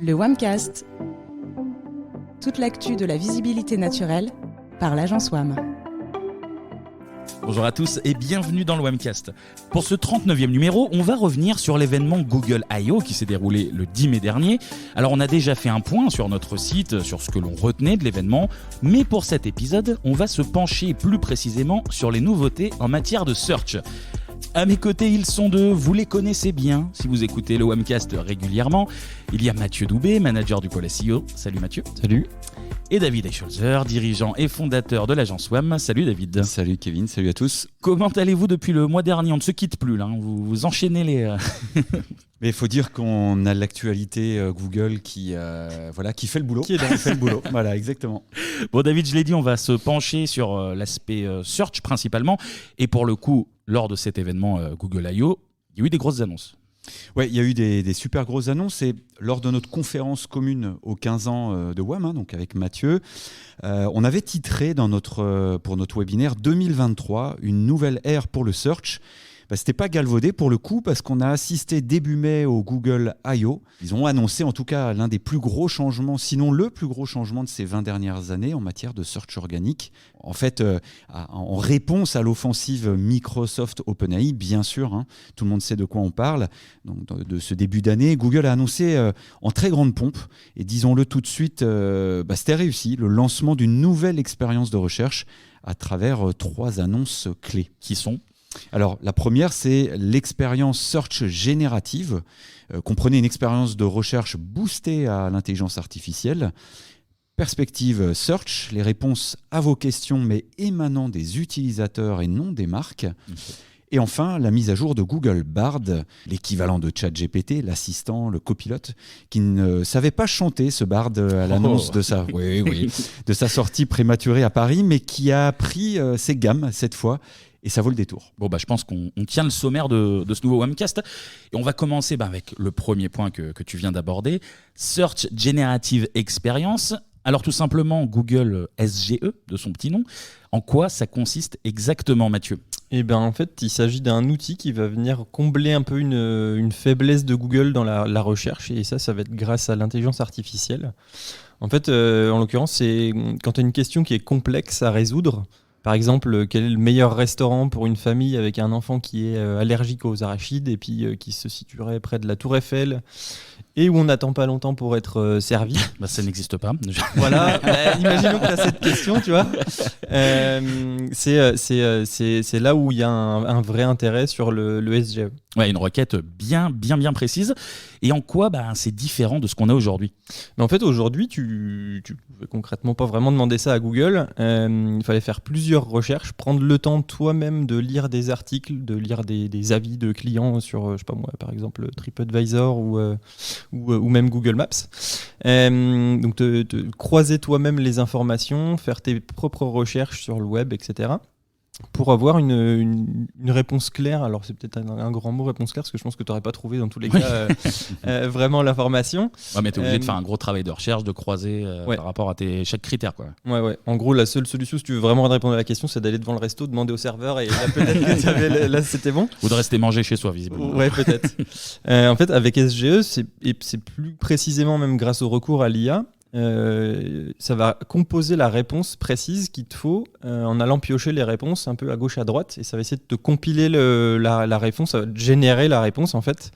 Le WAMcast. Toute l'actu de la visibilité naturelle par l'agence WAM. Bonjour à tous et bienvenue dans le WAMcast. Pour ce 39e numéro, on va revenir sur l'événement Google I.O. qui s'est déroulé le 10 mai dernier. Alors on a déjà fait un point sur notre site, sur ce que l'on retenait de l'événement, mais pour cet épisode, on va se pencher plus précisément sur les nouveautés en matière de search. À mes côtés, ils sont deux, vous les connaissez bien si vous écoutez le WAMcast régulièrement. Il y a Mathieu Doubé, manager du pôle SEO. Salut Mathieu. Salut. Et David Eicholzer, dirigeant et fondateur de l'agence WAM. Salut David. Salut Kevin, salut à tous. Comment allez-vous depuis le mois dernier ? On ne se quitte plus là, vous enchaînez les... Mais il faut dire qu'on a l'actualité Google qui fait le boulot. Qui fait le boulot. Voilà, exactement. Bon David, je l'ai dit, on va se pencher sur l'aspect search principalement. Et pour le coup, lors de cet événement Google I.O., il y a eu des grosses annonces. Ouais, il y a eu des super grosses annonces et lors de notre conférence commune aux 15 ans de WAM, donc avec Mathieu, on avait titré pour notre webinaire 2023 une nouvelle ère pour le search. C'était pas galvaudé pour le coup parce qu'on a assisté début mai au Google I.O. Ils ont annoncé en tout cas l'un des plus gros changements, sinon le plus gros changement de ces 20 dernières années en matière de search organique. En fait, en réponse à l'offensive Microsoft OpenAI, bien sûr, tout le monde sait de quoi on parle. Donc, de ce début d'année, Google a annoncé en très grande pompe, et disons-le tout de suite, c'était réussi, le lancement d'une nouvelle expérience de recherche à travers 3 annonces clés. Qui sont ? Alors, la première, c'est l'expérience search générative. Comprenez une expérience de recherche boostée à l'intelligence artificielle. Perspective search, les réponses à vos questions, mais émanant des utilisateurs et non des marques. Okay. Et enfin, la mise à jour de Google Bard, l'équivalent de ChatGPT, l'assistant, le copilote, qui ne savait pas chanter ce Bard à l'annonce de sa sortie prématurée à Paris, mais qui a pris ses gammes cette fois. Et ça vaut le détour. Bon, je pense qu'on tient le sommaire de ce nouveau WAMcast. Et on va commencer avec le premier point que tu viens d'aborder, Search Generative Experience. Alors tout simplement, Google SGE, de son petit nom. En quoi ça consiste exactement, Mathieu ? En fait, il s'agit d'un outil qui va venir combler un peu une faiblesse de Google dans la recherche. Et ça va être grâce à l'intelligence artificielle. En fait, en l'occurrence, c'est quand tu as une question qui est complexe à résoudre. Par exemple, quel est le meilleur restaurant pour une famille avec un enfant qui est allergique aux arachides et puis qui se situerait près de la Tour Eiffel et où on n'attend pas longtemps pour être servi. Ça n'existe pas. Voilà, imaginons que tu as cette question, tu vois. C'est là où il y a un vrai intérêt sur le SGE. Ouais, une requête bien précise. Et en quoi c'est différent de ce qu'on a aujourd'hui ? Mais en fait, aujourd'hui, tu pouvais concrètement pas vraiment demander ça à Google. Il fallait faire plusieurs recherches, prendre le temps toi-même de lire des articles, de lire des avis de clients sur, je sais pas moi, par exemple TripAdvisor ou même Google Maps. Donc, te croiser toi-même les informations, faire tes propres recherches sur le web, etc. pour avoir une réponse claire. Alors c'est peut-être un grand mot, réponse claire, parce que je pense que tu n'aurais pas trouvé dans tous les cas vraiment l'information. Ouais, mais tu es obligé de faire un gros travail de recherche, de croiser par rapport à chaque critère, quoi. Ouais. En gros, la seule solution, si tu veux vraiment répondre à la question, c'est d'aller devant le resto, demander au serveur, et là peut-être que là c'était bon. Ou de rester manger chez soi, visiblement. Ouais, peut-être. En fait, avec SGE, c'est plus précisément même grâce au recours à l'IA, ça va composer la réponse précise qu'il te faut en allant piocher les réponses un peu à gauche à droite, et ça va essayer de te compiler la réponse, ça va générer la réponse en fait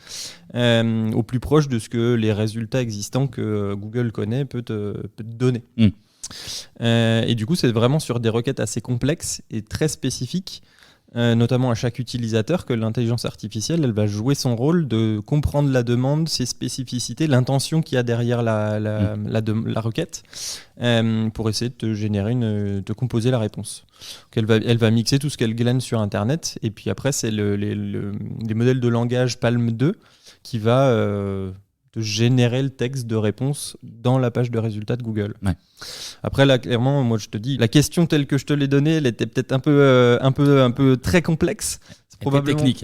au plus proche de ce que les résultats existants que Google connaît peut te donner. Et du coup c'est vraiment sur des requêtes assez complexes et très spécifiques, notamment à chaque utilisateur, que l'intelligence artificielle elle va jouer son rôle de comprendre la demande, ses spécificités, l'intention qu'il y a derrière la requête, pour essayer de te générer de composer la réponse. Donc elle va mixer tout ce qu'elle glane sur Internet, et puis après c'est les modèles de langage Palm 2 qui va de générer le texte de réponse dans la page de résultats de Google. Ouais. Après là, clairement, moi je te dis, la question telle que je te l'ai donnée, elle était peut-être un peu très complexe. Elle était technique.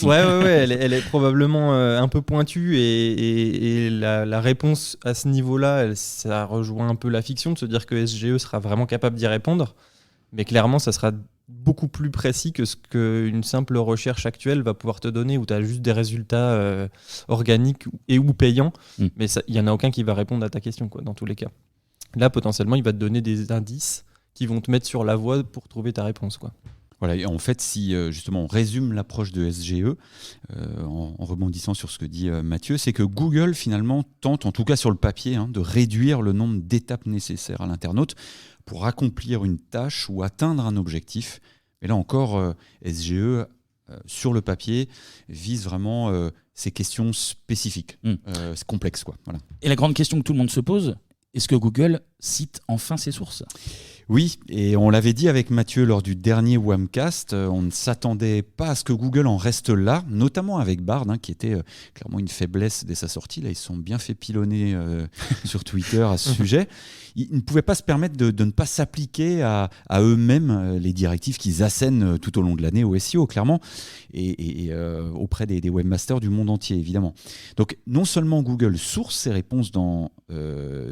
Ouais, elle est probablement un peu pointue, et la réponse à ce niveau-là, ça rejoint un peu la fiction de se dire que SGE sera vraiment capable d'y répondre. Mais clairement, ça sera beaucoup plus précis que ce qu'une simple recherche actuelle va pouvoir te donner, où tu as juste des résultats organiques ou payants, mais il n'y en a aucun qui va répondre à ta question, quoi, dans tous les cas. Là, potentiellement, il va te donner des indices qui vont te mettre sur la voie pour trouver ta réponse, quoi. Voilà, et en fait, si justement on résume l'approche de SGE, en rebondissant sur ce que dit Mathieu, c'est que Google finalement tente, en tout cas sur le papier, de réduire le nombre d'étapes nécessaires à l'internaute pour accomplir une tâche ou atteindre un objectif. Mais là encore, SGE, sur le papier, vise vraiment ces questions spécifiques. C'est complexe, quoi. Voilà. Et la grande question que tout le monde se pose, est-ce que Google cite enfin ses sources ? Oui, et on l'avait dit avec Mathieu lors du dernier WAMcast, on ne s'attendait pas à ce que Google en reste là, notamment avec Bard, qui était clairement une faiblesse dès sa sortie. Là, ils se sont bien fait pilonner sur Twitter à ce sujet. Ils ne pouvaient pas se permettre de ne pas s'appliquer à eux-mêmes les directives qu'ils assènent tout au long de l'année au SEO, clairement, et auprès des webmasters du monde entier, évidemment. Donc, non seulement Google source ses réponses dans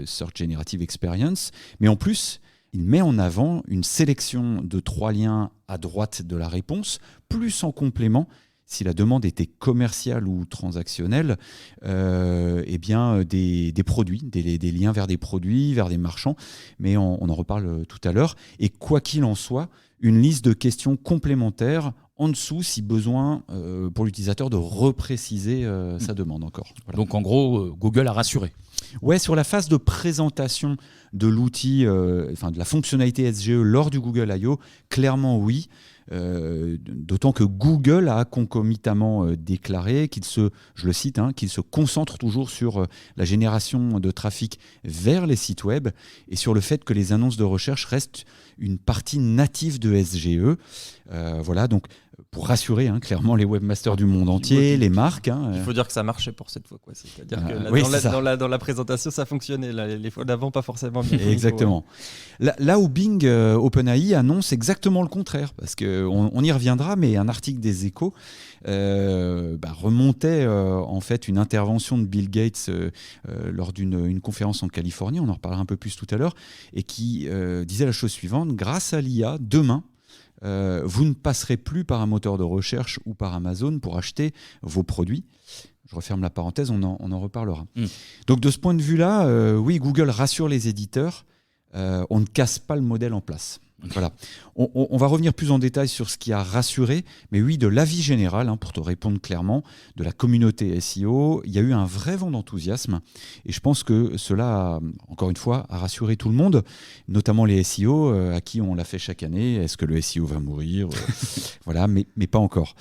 Search Generative Experience, mais en plus, il met en avant une sélection de 3 liens à droite de la réponse, plus en complément, si la demande était commerciale ou transactionnelle, des produits, des liens vers des produits, vers des marchands, mais on en reparle tout à l'heure. Et quoi qu'il en soit, une liste de questions complémentaires en dessous, si besoin, pour l'utilisateur de repréciser sa demande encore. Voilà. Donc en gros, Google a rassuré. Ouais, sur la phase de présentation de l'outil, de la fonctionnalité SGE lors du Google I.O., clairement oui. D'autant que Google a concomitamment déclaré qu'il je le cite, qu'il se concentre toujours sur la génération de trafic vers les sites web et sur le fait que les annonces de recherche restent une partie native de SGE. Voilà, donc pour rassurer clairement les webmasters du monde entier, les marques. Il faut dire que ça marchait pour cette fois, quoi. C'est-à-dire que oui, dans la présentation, ça fonctionnait. Les fois d'avant, pas forcément bien. Exactement. Là où Bing OpenAI annonce exactement le contraire, parce qu'on y reviendra, mais un article des Échos remontait en fait une intervention de Bill Gates lors d'une conférence en Californie, on en reparlera un peu plus tout à l'heure, et qui disait la chose suivante: grâce à l'IA, demain, vous ne passerez plus par un moteur de recherche ou par Amazon pour acheter vos produits. Je referme la parenthèse, on en reparlera. Donc de ce point de vue-là, oui, Google rassure les éditeurs, on ne casse pas le modèle en place. Voilà. On va revenir plus en détail sur ce qui a rassuré, mais oui, de l'avis général, pour te répondre clairement, de la communauté SEO, il y a eu un vrai vent d'enthousiasme, et je pense que cela, encore une fois, a rassuré tout le monde, notamment les SEO, à qui on l'a fait chaque année. Est-ce que le SEO va mourir? Voilà, mais pas encore.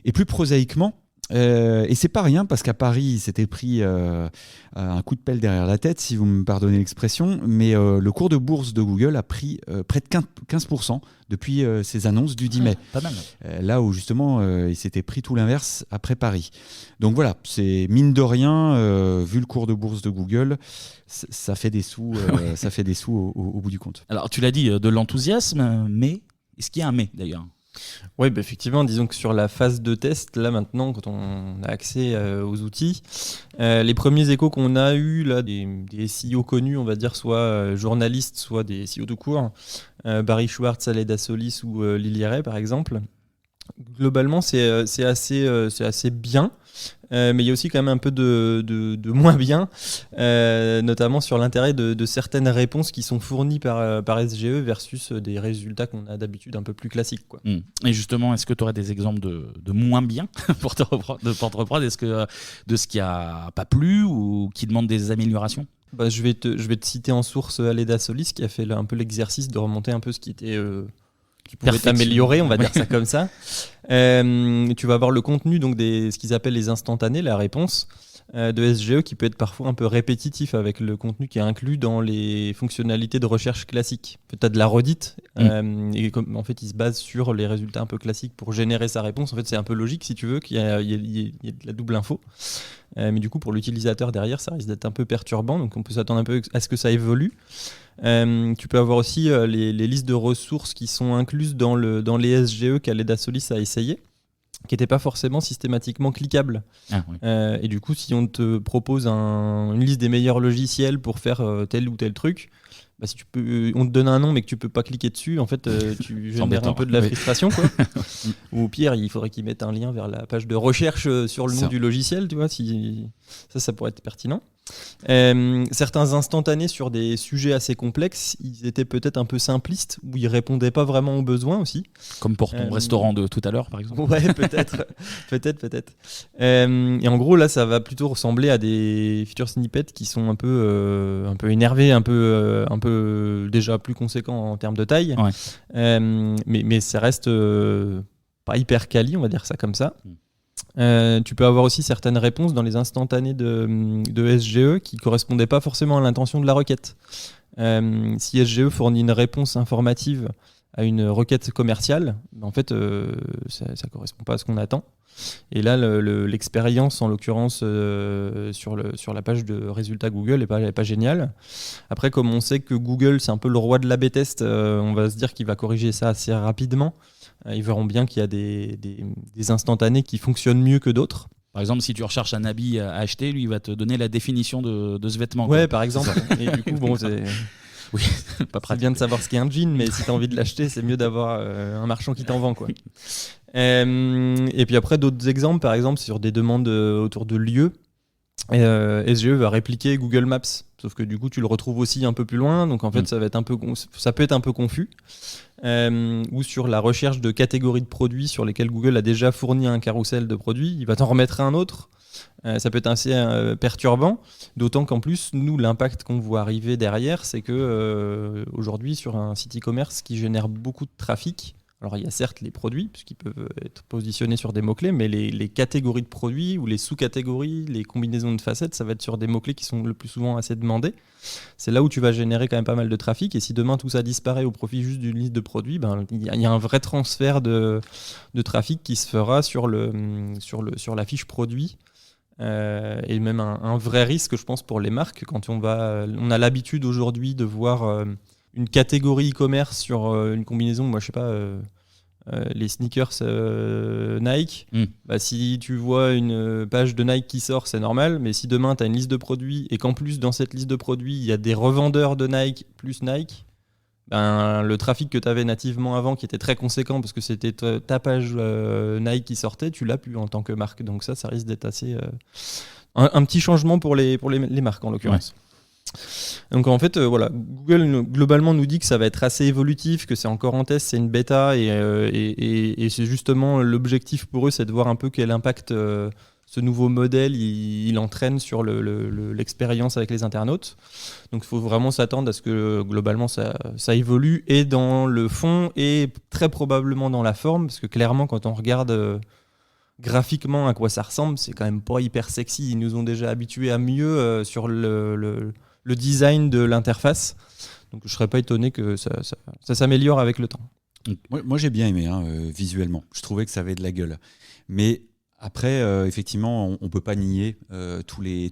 Et plus prosaïquement, et c'est pas rien, parce qu'à Paris, il s'était pris un coup de pelle derrière la tête, si vous me pardonnez l'expression, mais le cours de bourse de Google a pris près de 15% depuis ses annonces du 10 mai. Pas mal. Là où justement, il s'était pris tout l'inverse après Paris. Donc voilà, c'est mine de rien, vu le cours de bourse de Google, ça fait des sous, ça fait des sous au bout du compte. Alors tu l'as dit, de l'enthousiasme, mais est-ce qu'il y a un mais d'ailleurs? Oui, effectivement, disons que sur la phase de test, là maintenant, quand on a accès aux outils, les premiers échos qu'on a eus, là, des SEO connus, on va dire, soit journalistes, soit des SEO tout court, Barry Schwartz, Aleda Solis ou Lily Ray, par exemple, globalement, c'est assez bien. Mais il y a aussi quand même un peu de moins bien, notamment sur l'intérêt de certaines réponses qui sont fournies par SGE versus des résultats qu'on a d'habitude un peu plus classiques, quoi. Et justement, est-ce que tu aurais des exemples de moins bien pour te reprendre, est-ce que de ce qui a pas plu ou qui demande des améliorations? Je vais te citer en source Aleda Solis, qui a fait un peu l'exercice de remonter un peu ce qui était... qui pouvait t'améliorer, on va dire ça comme ça. Tu vas avoir le contenu, donc ce qu'ils appellent les instantanés, la réponse de SGE, qui peut être parfois un peu répétitif avec le contenu qui est inclus dans les fonctionnalités de recherche classiques. Tu as de la redite, et en fait, il se base sur les résultats un peu classiques pour générer sa réponse. En fait, c'est un peu logique, si tu veux, qu'il y ait de la double info. Mais du coup, pour l'utilisateur derrière, ça risque d'être un peu perturbant, donc on peut s'attendre un peu à ce que ça évolue. Tu peux avoir aussi les listes de ressources qui sont incluses dans les SGE qu'Aleda Solis a essayé, qui n'étaient pas forcément systématiquement cliquables. Et du coup, si on te propose une liste des meilleurs logiciels pour faire tel ou tel truc, si on te donne un nom mais que tu peux pas cliquer dessus, en fait, tu génères un peu de la frustration, quoi. Ou au pire, il faudrait qu'ils mettent un lien vers la page de recherche sur le nom du logiciel, tu vois. Ça pourrait être pertinent. Certains instantanés sur des sujets assez complexes, ils étaient peut-être un peu simplistes, où ils répondaient pas vraiment aux besoins aussi. Comme pour ton restaurant de tout à l'heure, par exemple. Ouais, peut-être. peut-être. Et en gros, là, ça va plutôt ressembler à des feature snippets qui sont un peu énervés, un peu déjà plus conséquents en termes de taille. Ouais. Mais ça reste pas hyper quali, on va dire ça comme ça. Tu peux avoir aussi certaines réponses dans les instantanés de SGE qui ne correspondaient pas forcément à l'intention de la requête. Si SGE fournit une réponse informative à une requête commerciale, en fait, ça ne correspond pas à ce qu'on attend. Et là, l'expérience, en l'occurrence, sur la page de résultats Google n'est pas géniale. Après, comme on sait que Google, c'est un peu le roi de l'A/B test, on va se dire qu'il va corriger ça assez rapidement. Ils verront bien qu'il y a des instantanés qui fonctionnent mieux que d'autres. Par exemple, si tu recherches un habit à acheter, lui, il va te donner la définition de ce vêtement. Ouais, par exemple. Et du coup, bon, c'est... Oui, pas bien de savoir ce qu'est un jean, mais si tu as envie de l'acheter, c'est mieux d'avoir un marchand qui t'en vend, quoi. Et puis après, d'autres exemples, par exemple, sur des demandes autour de lieux. SGE va répliquer Google Maps, sauf que du coup tu le retrouves aussi un peu plus loin, donc en fait ça peut être un peu confus. Ou sur la recherche de catégories de produits sur lesquels Google a déjà fourni un carrousel de produits, il va t'en remettre un autre. Ça peut être assez perturbant, d'autant qu'en plus nous l'impact qu'on voit arriver derrière, c'est que aujourd'hui sur un site e-commerce qui génère beaucoup de trafic, alors il y a certes les produits, puisqu'ils peuvent être positionnés sur des mots-clés, mais les catégories de produits ou les sous-catégories, les combinaisons de facettes, ça va être sur des mots-clés qui sont le plus souvent assez demandés. C'est là où tu vas générer quand même pas mal de trafic, et si demain tout ça disparaît au profit juste d'une liste de produits, il y a un vrai transfert de trafic qui se fera sur la fiche produit. Et même un vrai risque, je pense, pour les marques, quand on a l'habitude aujourd'hui de voir... une catégorie e-commerce sur une combinaison, moi je sais pas, les sneakers Nike, si tu vois une page de Nike qui sort, c'est normal, mais si demain tu as une liste de produits et qu'en plus dans cette liste de produits il y a des revendeurs de Nike plus Nike, le trafic que tu avais nativement avant qui était très conséquent parce que c'était ta page Nike qui sortait, tu l'as plus en tant que marque, donc ça risque d'être assez un petit changement pour les marques en l'occurrence. Ouais. Donc en fait, Google globalement nous dit que ça va être assez évolutif, que c'est encore en test, c'est une bêta, et c'est justement l'objectif pour eux, c'est de voir un peu quel impact ce nouveau modèle il entraîne sur l'expérience avec les internautes. Donc il faut vraiment s'attendre à ce que globalement ça évolue, et dans le fond et très probablement dans la forme, parce que clairement quand on regarde graphiquement à quoi ça ressemble, c'est quand même pas hyper sexy. Ils nous ont déjà habitués à mieux sur le design de l'interface. Donc je ne serais pas étonné que ça s'améliore avec le temps. Moi j'ai bien aimé visuellement. Je trouvais que ça avait de la gueule. Mais après, effectivement, on ne peut pas nier tous les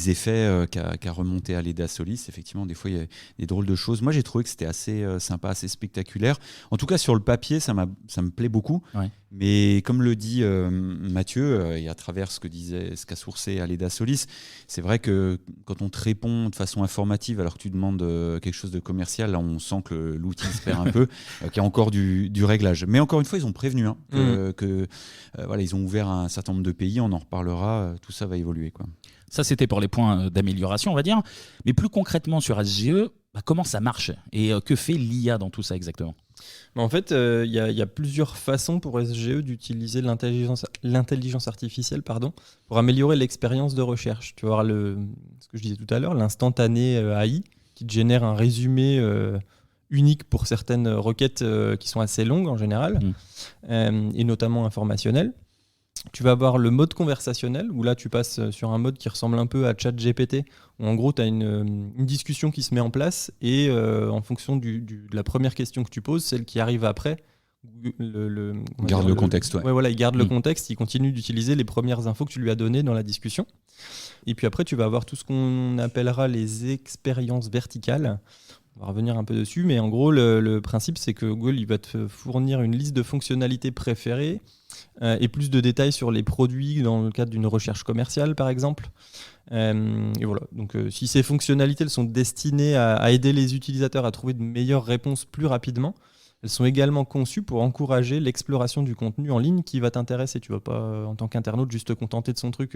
effets qu'a remonté Aleda Solis. Effectivement, des fois, il y a des drôles de choses. Moi, j'ai trouvé que c'était assez sympa, assez spectaculaire. En tout cas, sur le papier, ça me plaît beaucoup. Ouais. Mais comme le dit Mathieu, et à travers ce qu'a sourcé Aleda Solis, c'est vrai que quand on te répond de façon informative alors que tu demandes quelque chose de commercial, là, on sent que l'outil se perd un peu, qu'il y a encore du réglage. Mais encore une fois, ils ont prévenu ils ont ouvert un certain nombre de pays, on en reparlera, tout ça va évoluer, quoi. Ça, c'était pour les points d'amélioration, on va dire. Mais plus concrètement sur SGE, comment ça marche et que fait l'IA dans tout ça exactement ? En fait, il y a plusieurs façons pour SGE d'utiliser l'intelligence artificielle pour améliorer l'expérience de recherche. Tu vas avoir ce que je disais tout à l'heure, l'instantané AI, qui te génère un résumé unique pour certaines requêtes qui sont assez longues en général, et notamment informationnelles. Tu vas avoir le mode conversationnel, où là tu passes sur un mode qui ressemble un peu à ChatGPT, où en gros tu as une discussion qui se met en place, et en fonction de la première question que tu poses, celle qui arrive après, garde le contexte. Ouais, voilà, il garde le contexte, il continue d'utiliser les premières infos que tu lui as données dans la discussion. Et puis après tu vas avoir tout ce qu'on appellera les expériences verticales. On va revenir un peu dessus, mais en gros, le principe, c'est que Google il va te fournir une liste de fonctionnalités préférées et plus de détails sur les produits dans le cadre d'une recherche commerciale, par exemple. Et voilà. Donc, si ces fonctionnalités elles sont destinées à aider les utilisateurs à trouver de meilleures réponses plus rapidement, elles sont également conçues pour encourager l'exploration du contenu en ligne qui va t'intéresser. Tu ne vas pas, en tant qu'internaute, juste te contenter de son truc.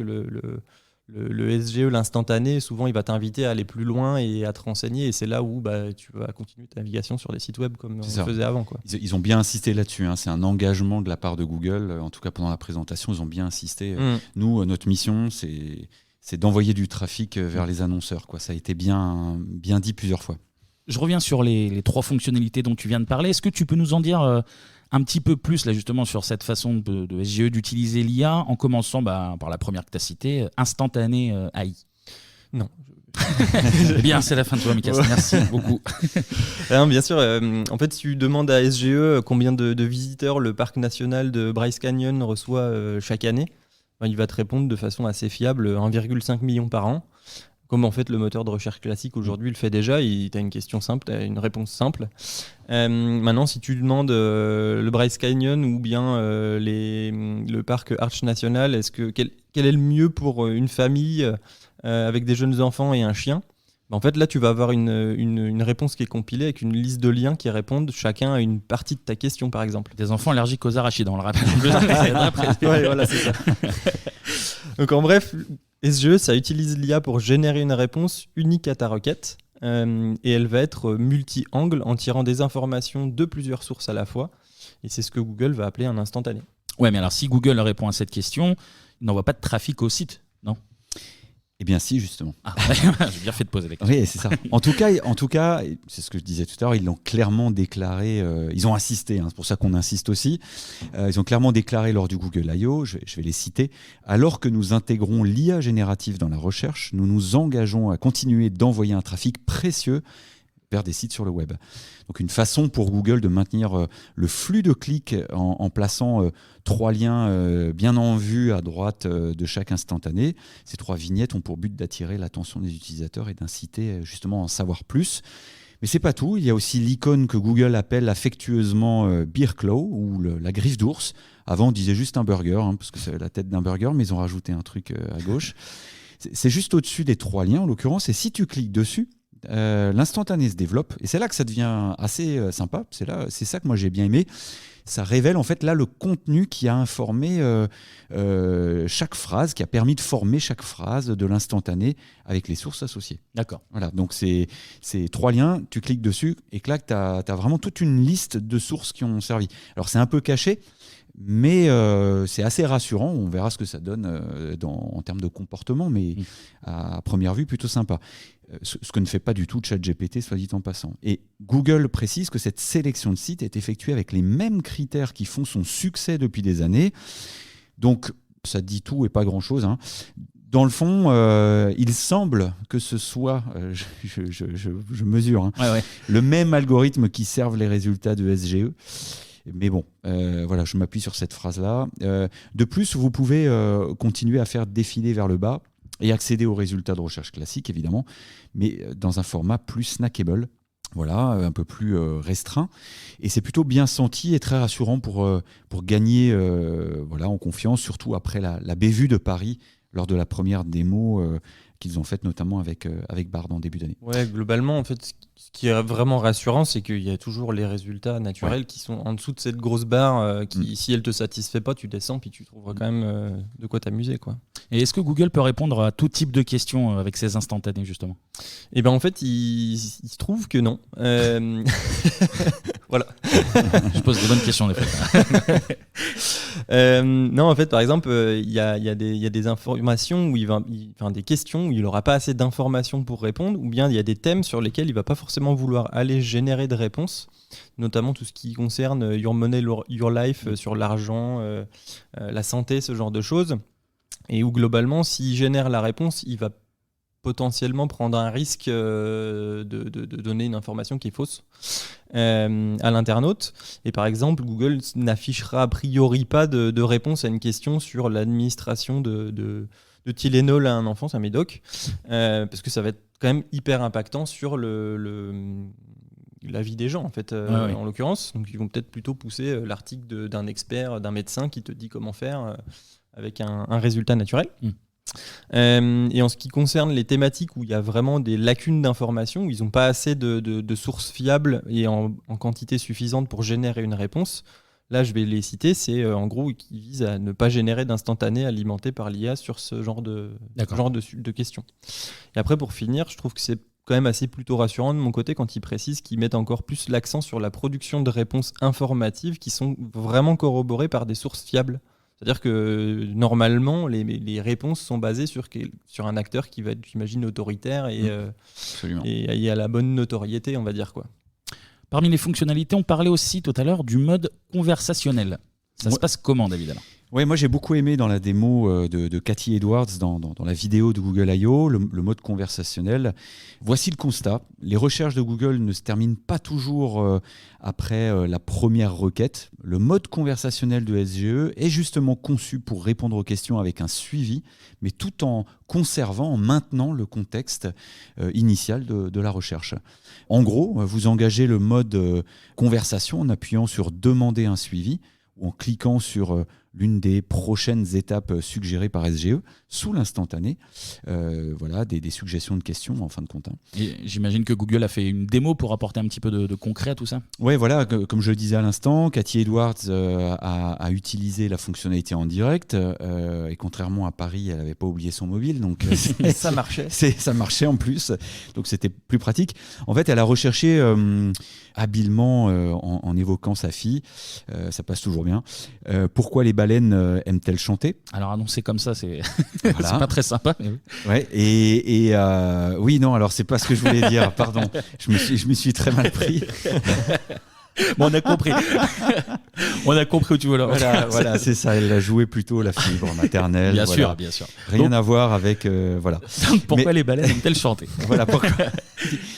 Le SGE, l'instantané, souvent, il va t'inviter à aller plus loin et à te renseigner. Et c'est là où tu vas continuer ta navigation sur des sites web comme on faisait avant, quoi. Ils ont bien insisté là-dessus. C'est un engagement de la part de Google. En tout cas, pendant la présentation, ils ont bien insisté. Nous, notre mission, c'est d'envoyer du trafic vers les annonceurs, quoi. Ça a été bien dit plusieurs fois. Je reviens sur les 3 fonctionnalités dont tu viens de parler. Est-ce que tu peux nous en dire un petit peu plus là, justement, sur cette façon de SGE d'utiliser l'IA, en commençant par la première que tu as citée, instantané AI? Non. Eh bien, c'est la fin de toi, Micas. Merci beaucoup. Alors, bien sûr, en fait, si tu demandes à SGE combien de visiteurs le parc national de Bryce Canyon reçoit chaque année, il va te répondre de façon assez fiable 1,5 million par an. Comme en fait le moteur de recherche classique aujourd'hui le fait déjà, tu as une question simple, tu as une réponse simple. Maintenant, si tu demandes le Bryce Canyon ou bien le parc Arch National, quel est le mieux pour une famille avec des jeunes enfants et un chien? En fait, là, tu vas avoir une réponse qui est compilée avec une liste de liens qui répondent chacun à une partie de ta question, par exemple. Des enfants allergiques aux arachides, on le rappelle. Ouais, voilà, c'est ça. Donc, en bref, SGE, ça utilise l'IA pour générer une réponse unique à ta requête et elle va être multi-angle en tirant des informations de plusieurs sources à la fois. Et c'est ce que Google va appeler un instantané. Ouais, mais alors si Google répond à cette question, il n'envoie pas de trafic au site, non? Eh bien si, justement. J'ai bien fait de poser la question. Oui, c'est ça. En tout cas, c'est ce que je disais tout à l'heure, ils l'ont clairement déclaré, ils ont insisté, c'est pour ça qu'on insiste aussi, ils ont clairement déclaré lors du Google I.O., je vais les citer, alors que nous intégrons l'IA générative dans la recherche, nous nous engageons à continuer d'envoyer un trafic précieux vers des sites sur le web. Donc une façon pour Google de maintenir le flux de clics en plaçant 3 liens bien en vue à droite de chaque instantané. Ces 3 vignettes ont pour but d'attirer l'attention des utilisateurs et d'inciter justement à en savoir plus. Mais c'est pas tout, il y a aussi l'icône que Google appelle affectueusement Bear Claw ou la griffe d'ours. Avant on disait juste un burger, parce que c'est la tête d'un burger, mais ils ont rajouté un truc à gauche. C'est juste au-dessus des 3 liens en l'occurrence, et si tu cliques dessus, l'instantané se développe et c'est là que ça devient assez sympa. C'est ça que moi j'ai bien aimé. Ça révèle en fait là le contenu qui a informé chaque phrase, qui a permis de former chaque phrase de l'instantané avec les sources associées. D'accord. Voilà, donc c'est 3 liens, tu cliques dessus et que là tu as vraiment toute une liste de sources qui ont servi. Alors c'est un peu caché, mais c'est assez rassurant. On verra ce que ça donne en termes de comportement, mais à première vue plutôt sympa. Ce que ne fait pas du tout ChatGPT, soit dit en passant. Et Google précise que cette sélection de sites est effectuée avec les mêmes critères qui font son succès depuis des années. Donc, ça dit tout et pas grand-chose. Dans le fond, il semble que ce soit, je mesure, le même algorithme qui serve les résultats de SGE. Mais bon, voilà, je m'appuie sur cette phrase-là. De plus, vous pouvez continuer à faire défiler vers le bas et accéder aux résultats de recherche classiques, évidemment, mais dans un format plus snackable, voilà, un peu plus restreint. Et c'est plutôt bien senti et très rassurant pour gagner en confiance, surtout après la bévue de Paris lors de la première démo qu'ils ont faite notamment avec Bard en début d'année. Ouais, globalement, en fait, ce qui est vraiment rassurant, c'est qu'il y a toujours les résultats naturels qui sont en dessous de cette grosse barre qui, si elle te satisfait pas, tu descends puis tu trouveras quand même de quoi t'amuser, quoi. Et est-ce que Google peut répondre à tout type de questions avec ses instantanés, justement? Eh ben en fait, il se trouve que non. Voilà. Je pose des bonnes questions, des fois. Non, en fait, par exemple, il y a des informations des questions où il n'aura pas assez d'informations pour répondre, ou bien il y a des thèmes sur lesquels il ne va pas forcément vouloir aller générer de réponses, notamment tout ce qui concerne Your Money, Your Life, sur l'argent, la santé, ce genre de choses. Et où globalement, s'il génère la réponse, il va potentiellement prendre un risque de donner une information qui est fausse à l'internaute. Et par exemple, Google n'affichera a priori pas de réponse à une question sur l'administration de Tylenol à un enfant, c'est un médoc, parce que ça va être quand même hyper impactant sur la vie des gens en fait, en l'occurrence. Donc ils vont peut-être plutôt pousser l'article d'un expert, d'un médecin qui te dit comment faire avec un résultat naturel. Et en ce qui concerne les thématiques où il y a vraiment des lacunes d'information, où ils n'ont pas assez de sources fiables et en quantité suffisante pour générer une réponse, là je vais les citer, c'est en gros qui vise à ne pas générer d'instantané alimenté par l'IA sur ce genre de questions. Et après pour finir, je trouve que c'est quand même assez plutôt rassurant de mon côté quand ils précisent qu'ils mettent encore plus l'accent sur la production de réponses informatives qui sont vraiment corroborées par des sources fiables. C'est-à-dire que normalement, les réponses sont basées sur un acteur qui va être, j'imagine, autoritaire et à la bonne notoriété, on va dire, quoi. Parmi les fonctionnalités, on parlait aussi tout à l'heure du mode conversationnel. Ça se passe comment, David, alors ? Oui, moi j'ai beaucoup aimé dans la démo de Cathy Edwards, dans la vidéo de Google I.O., le mode conversationnel. Voici le constat. Les recherches de Google ne se terminent pas toujours après la première requête. Le mode conversationnel de SGE est justement conçu pour répondre aux questions avec un suivi, mais tout en conservant, en maintenant le contexte initial de la recherche. En gros, vous engagez le mode conversation en appuyant sur « Demander un suivi » ou en cliquant sur l'une des prochaines étapes suggérées par SGE sous l'instantané. Des suggestions de questions en fin de compte. Et j'imagine que Google a fait une démo pour apporter un petit peu de concret à tout ça. Oui, voilà, comme je le disais à l'instant, Cathy Edwards a utilisé la fonctionnalité en direct et contrairement à Paris, elle n'avait pas oublié son mobile. Donc ça marchait. Ça marchait en plus, donc c'était plus pratique. En fait, elle a recherché habilement en évoquant sa fille, ça passe toujours bien, pourquoi les baleines aiment-elles chanter ? Alors annoncé comme ça, c'est voilà. C'est pas très sympa. Mais oui. Ouais, oui, non, alors c'est pas ce que je voulais dire, pardon. Je me suis très mal pris. Bon, on a compris. On a compris où tu veux là. Voilà, c'est ça. Elle a joué plutôt la fibre maternelle. Bien sûr. Rien à voir avec voilà. Pourquoi les baleines aiment-elles chanter ? Voilà pourquoi.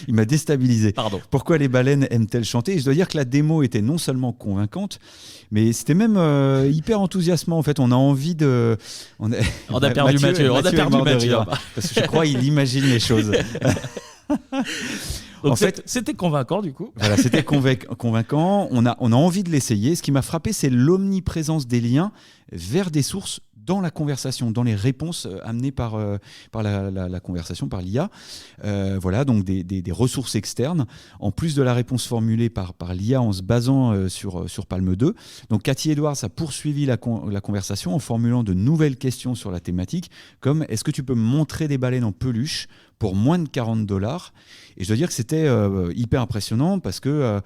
Il m'a déstabilisé. Pardon. Pourquoi les baleines aiment-elles chanter ? Et je dois dire que la démo était non seulement convaincante, mais c'était même hyper enthousiasmant. En fait, on a envie de. On a perdu Mathieu. Parce que je crois qu'il imagine les choses. Donc en fait, c'était convaincant du coup. Voilà, c'était convaincant. On a envie de l'essayer. Ce qui m'a frappé, c'est l'omniprésence des liens vers des sources dans la conversation, dans les réponses amenées par la conversation, par l'IA. Voilà, donc des ressources externes, en plus de la réponse formulée par l'IA en se basant sur Palm 2. Donc Cathy Edwards a poursuivi la conversation en formulant de nouvelles questions sur la thématique, comme « Est-ce que tu peux me montrer des baleines en peluche pour moins de $40 ?» Et je dois dire que c'était hyper impressionnant parce que,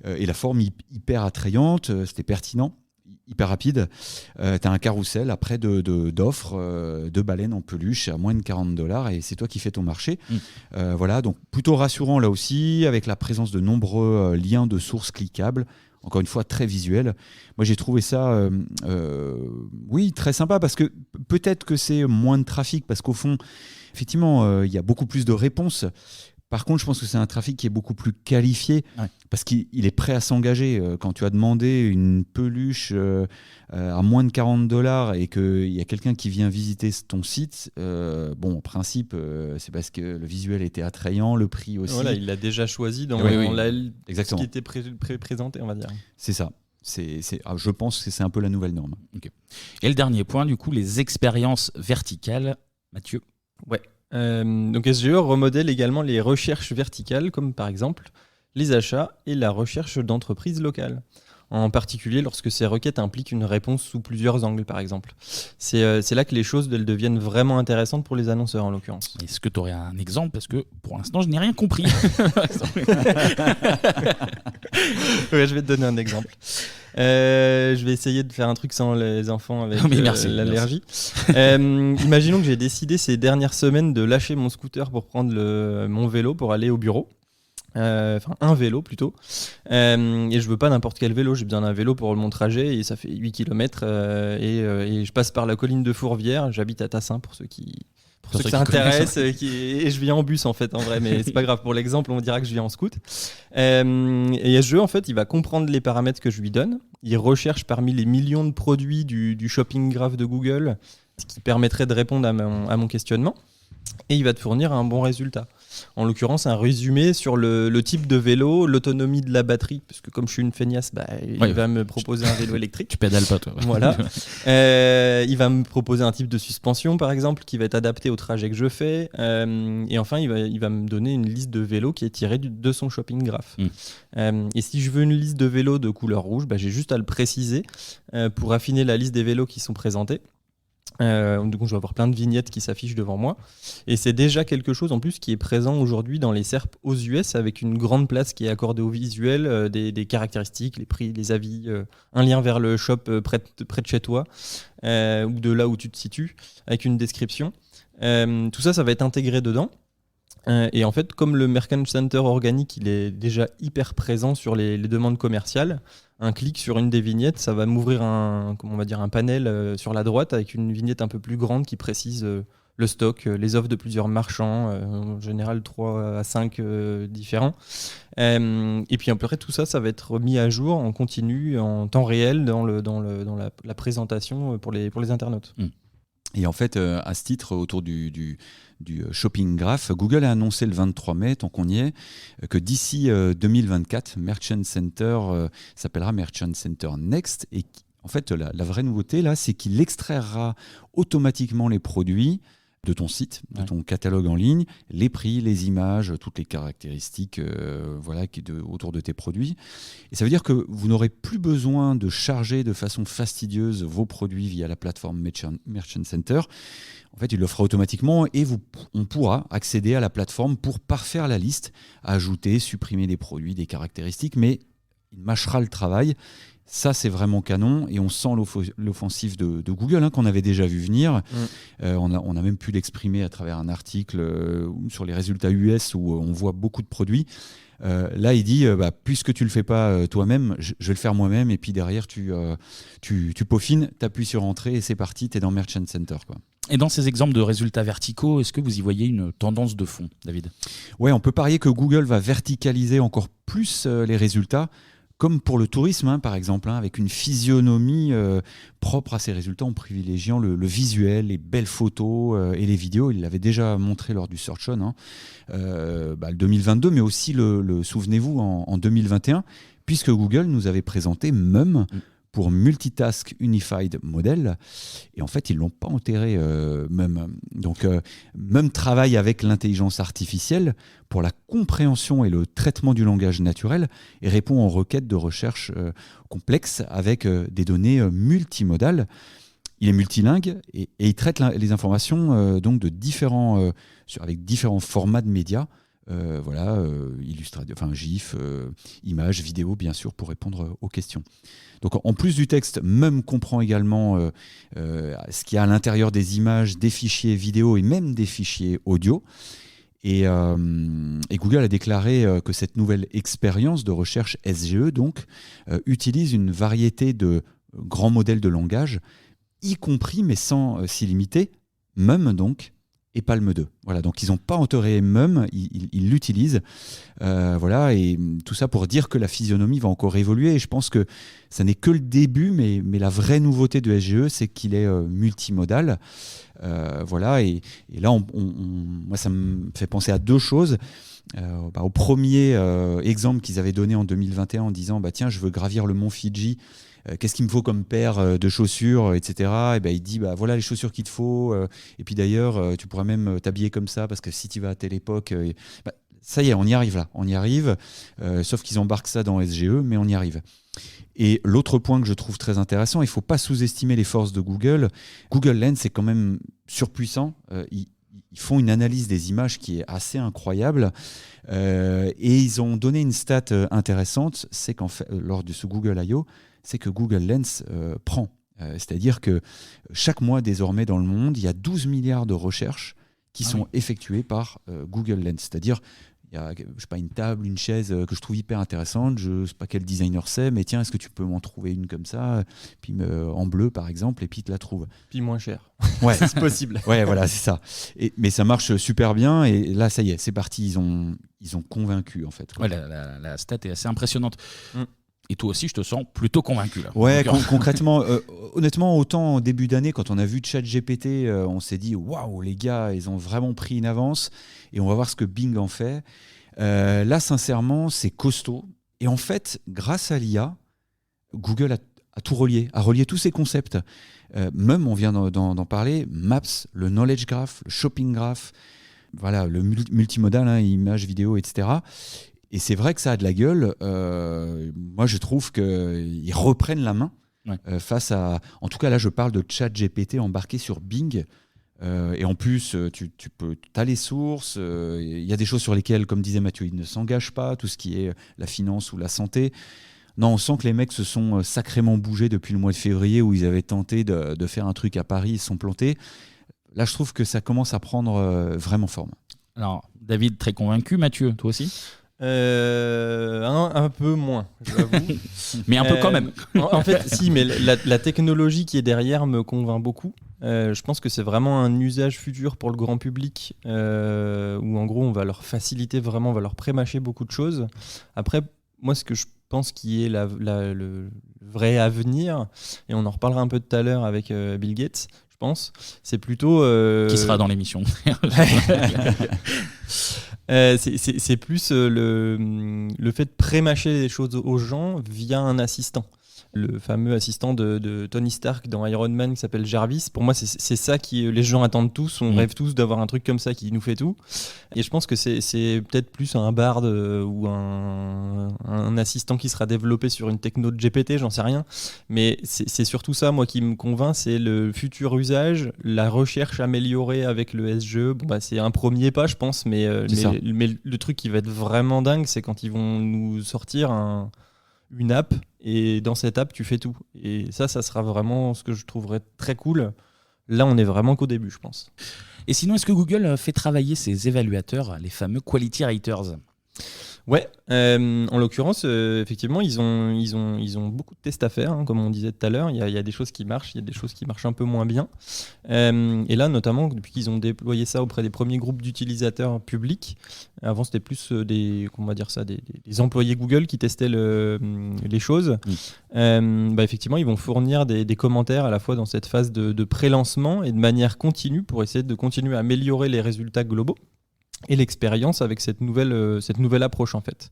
et la forme hyper attrayante, c'était pertinent. Hyper rapide, tu as un carrousel après d'offres de baleines en peluche à moins de $40 et c'est toi qui fais ton marché. Voilà, donc plutôt rassurant là aussi, avec la présence de nombreux liens de sources cliquables. Encore une fois, très visuel. Moi, j'ai trouvé ça très sympa parce que peut-être que c'est moins de trafic parce qu'au fond, effectivement, il y a beaucoup plus de réponses. Par contre, je pense que c'est un trafic qui est beaucoup plus qualifié parce qu'il est prêt à s'engager. Quand tu as demandé une peluche à moins de $40 et qu'il y a quelqu'un qui vient visiter ton site, en principe, c'est parce que le visuel était attrayant, le prix aussi. Voilà, il l'a déjà choisi dans ce qui était présenté, on va dire. C'est ça. Je pense que c'est un peu la nouvelle norme. Okay. Et le dernier point, du coup, les expériences verticales. Mathieu ? Ouais. Donc SGE remodèle également les recherches verticales, comme par exemple les achats et la recherche d'entreprises locales. En particulier lorsque ces requêtes impliquent une réponse sous plusieurs angles, par exemple. C'est là que les choses deviennent vraiment intéressantes pour les annonceurs, en l'occurrence. Est-ce que tu aurais un exemple ? Parce que pour l'instant, je n'ai rien compris. Ouais, je vais te donner un exemple. Je vais essayer de faire un truc sans les enfants avec l'allergie. Imaginons que j'ai décidé ces dernières semaines de lâcher mon scooter pour prendre mon vélo pour aller au bureau. Un vélo plutôt. Et je veux pas n'importe quel vélo, j'ai besoin d'un vélo pour mon trajet et ça fait 8 km et je passe par la colline de Fourvière, j'habite à Tassin pour ceux qui ça intéresse, et je viens en bus en fait en vrai, mais c'est pas grave, pour l'exemple on dira que je viens en scoot. Et SGE en fait il va comprendre les paramètres que je lui donne, il recherche parmi les millions de produits du shopping graph de Google ce qui permettrait de répondre à mon questionnement. Et il va te fournir un bon résultat. En l'occurrence, un résumé sur le type de vélo, l'autonomie de la batterie, parce que comme je suis une feignasse, il va me proposer un vélo électrique. Tu pédales pas, toi. Voilà. Il va me proposer un type de suspension, par exemple, qui va être adapté au trajet que je fais. Et enfin, il va me donner une liste de vélos qui est tirée de son shopping graph. Et si je veux une liste de vélos de couleur rouge, j'ai juste à le préciser pour affiner la liste des vélos qui sont présentés. Du coup, je vais avoir plein de vignettes qui s'affichent devant moi. Et c'est déjà quelque chose en plus qui est présent aujourd'hui dans les SERP aux US, avec une grande place qui est accordée au visuel, des caractéristiques, les prix, les avis, un lien vers le shop près de chez toi, ou de là où tu te situes, avec une description. Tout ça va être intégré dedans. Et en fait, comme le Merchant Center organique, il est déjà hyper présent sur les demandes commerciales, un clic sur une des vignettes, ça va m'ouvrir un panel sur la droite avec une vignette un peu plus grande qui précise le stock, les offres de plusieurs marchands, en général 3 à 5 différents. Et puis après tout ça va être mis à jour en continu, en temps réel dans la présentation pour les internautes. Et en fait, à ce titre, autour du shopping graph, Google a annoncé le 23 mai, tant qu'on y est, que d'ici 2024, Merchant Center s'appellera Merchant Center Next. Et en fait, la vraie nouveauté, là, c'est qu'il extraira automatiquement les produits de ton site, de ton catalogue en ligne, les prix, les images, toutes les caractéristiques autour de tes produits. Et ça veut dire que vous n'aurez plus besoin de charger de façon fastidieuse vos produits via la plateforme Merchant Center. En fait, il le fera automatiquement et on pourra accéder à la plateforme pour parfaire la liste, ajouter, supprimer des produits, des caractéristiques, mais il mâchera le travail. Ça, c'est vraiment canon et on sent l'offensive de Google qu'on avait déjà vu venir. On a même pu l'exprimer à travers un article sur les résultats US où on voit beaucoup de produits. Là, il dit, puisque tu ne le fais pas toi-même, je vais le faire moi-même. Et puis derrière, tu peaufines, tu appuies sur Entrée et c'est parti, tu es dans Merchant Center, quoi. Et dans ces exemples de résultats verticaux, est-ce que vous y voyez une tendance de fond, David ? Ouais, on peut parier que Google va verticaliser encore plus les résultats, comme pour le tourisme, par exemple, avec une physionomie propre à ces résultats en privilégiant le visuel, les belles photos et les vidéos. Il l'avait déjà montré lors du Search On, le 2022, mais aussi, souvenez-vous, en 2021, puisque Google nous avait présenté Mum pour Multitask Unified Model. Et en fait, ils ne l'ont pas enterré, Mum. Donc, Mum travaille avec l'intelligence artificielle pour la compréhension et le traitement du langage naturel et répond aux requêtes de recherche complexes avec des données multimodales. Il est multilingue et il traite les informations donc avec différents formats de médias. GIF, images, vidéos, bien sûr, pour répondre aux questions. Donc, en plus du texte, Mum comprend également ce qu'il y a à l'intérieur des images, des fichiers vidéo et même des fichiers audio. Et Google a déclaré que cette nouvelle expérience de recherche SGE utilise une variété de grands modèles de langage, y compris, mais sans s'y limiter, Mum donc, et Palm 2. Voilà, donc ils n'ont pas enterré Mum, ils l'utilisent. Et tout ça pour dire que la physionomie va encore évoluer. Et je pense que ça n'est que le début, mais la vraie nouveauté de SGE, c'est qu'il est multimodal. Et là, moi, ça me fait penser à deux choses. Au premier exemple qu'ils avaient donné en 2021 en disant tiens, je veux gravir le mont Fidji. Qu'est-ce qu'il me faut comme paire de chaussures, etc. Et il dit voilà les chaussures qu'il te faut. Et puis d'ailleurs, tu pourras même t'habiller comme ça parce que si tu vas à telle époque, ça y est, on y arrive là. On y arrive. Sauf qu'ils embarquent ça dans SGE, mais on y arrive. Et l'autre point que je trouve très intéressant, il ne faut pas sous-estimer les forces de Google. Google Lens est quand même surpuissant. Ils font une analyse des images qui est assez incroyable. Et ils ont donné une stat intéressante, c'est qu'en fait, lors de ce Google I.O., c'est que Google Lens prend. C'est-à-dire que chaque mois, désormais, dans le monde, il y a 12 milliards de recherches qui sont effectuées par Google Lens. C'est-à-dire, il y a une table, une chaise que je trouve hyper intéressante. Je ne sais pas quel designer c'est, mais tiens, est-ce que tu peux m'en trouver une comme ça, puis en bleu, par exemple, et puis il te la trouve. Puis moins cher. Ouais, c'est possible. Ouais, voilà, c'est ça. Mais ça marche super bien. Et là, ça y est, c'est parti. Ils ont convaincu, en fait. Ouais, la stat est assez impressionnante. Et toi aussi, je te sens plutôt convaincu. Là. Ouais, Donc, concrètement, honnêtement, autant au début d'année, quand on a vu ChatGPT, on s'est dit waouh, les gars, ils ont vraiment pris une avance et on va voir ce que Bing en fait. Là, sincèrement, c'est costaud. Et en fait, grâce à l'IA, Google a tout relié, a relié tous ces concepts. Même, on vient d'en parler, Maps, le Knowledge Graph, le Shopping Graph, voilà, le multimodal, hein, images, vidéos, etc. Et c'est vrai que ça a de la gueule. Moi, je trouve qu'ils reprennent la main face à... En tout cas, là, je parle de ChatGPT embarqué sur Bing. Et en plus, tu as les sources. Il y a des choses sur lesquelles, comme disait Mathieu, ils ne s'engagent pas. Tout ce qui est la finance ou la santé. Non, on sent que les mecs se sont sacrément bougés depuis le mois de février où ils avaient tenté de faire un truc à Paris. Ils se sont plantés. Là, je trouve que ça commence à prendre vraiment forme. Alors, David, très convaincu. Mathieu, toi aussi ? Un peu moins, j'avoue. Mais un peu quand même. En fait, si, mais la technologie qui est derrière me convainc beaucoup. Je pense que c'est vraiment un usage futur pour le grand public où en gros on va leur faciliter vraiment, on va leur prémâcher beaucoup de choses. Après, moi ce que je pense qui est le vrai avenir, et on en reparlera un peu tout à l'heure avec Bill Gates, je pense, c'est plutôt... Qui sera dans l'émission. C'est plus le fait de prémâcher les choses aux gens via un assistant. Le fameux assistant de Tony Stark dans Iron Man qui s'appelle Jarvis. Pour moi, c'est ça que les gens attendent tous. On rêve tous d'avoir un truc comme ça qui nous fait tout. Et je pense que c'est peut-être plus un Bard ou un assistant qui sera développé sur une techno de GPT, j'en sais rien. Mais c'est surtout ça, moi, qui me convainc. C'est le futur usage, la recherche améliorée avec le SGE. Bon, c'est un premier pas, je pense. Mais le truc qui va être vraiment dingue, c'est quand ils vont nous sortir une app, et dans cette app tu fais tout, et ça sera vraiment ce que je trouverais très cool. Là on est vraiment qu'au début, je pense. Et sinon, est-ce que Google fait travailler ses évaluateurs, les fameux quality raters ? Ouais, en l'occurrence, effectivement, ils ont beaucoup de tests à faire, hein, comme on disait tout à l'heure. Il y a des choses qui marchent, il y a des choses qui marchent un peu moins bien. Et là, notamment, depuis qu'ils ont déployé ça auprès des premiers groupes d'utilisateurs publics, avant c'était plus des employés Google qui testaient les choses. Effectivement, ils vont fournir des commentaires à la fois dans cette phase de pré-lancement et de manière continue pour essayer de continuer à améliorer les résultats globaux et l'expérience avec cette nouvelle approche en fait.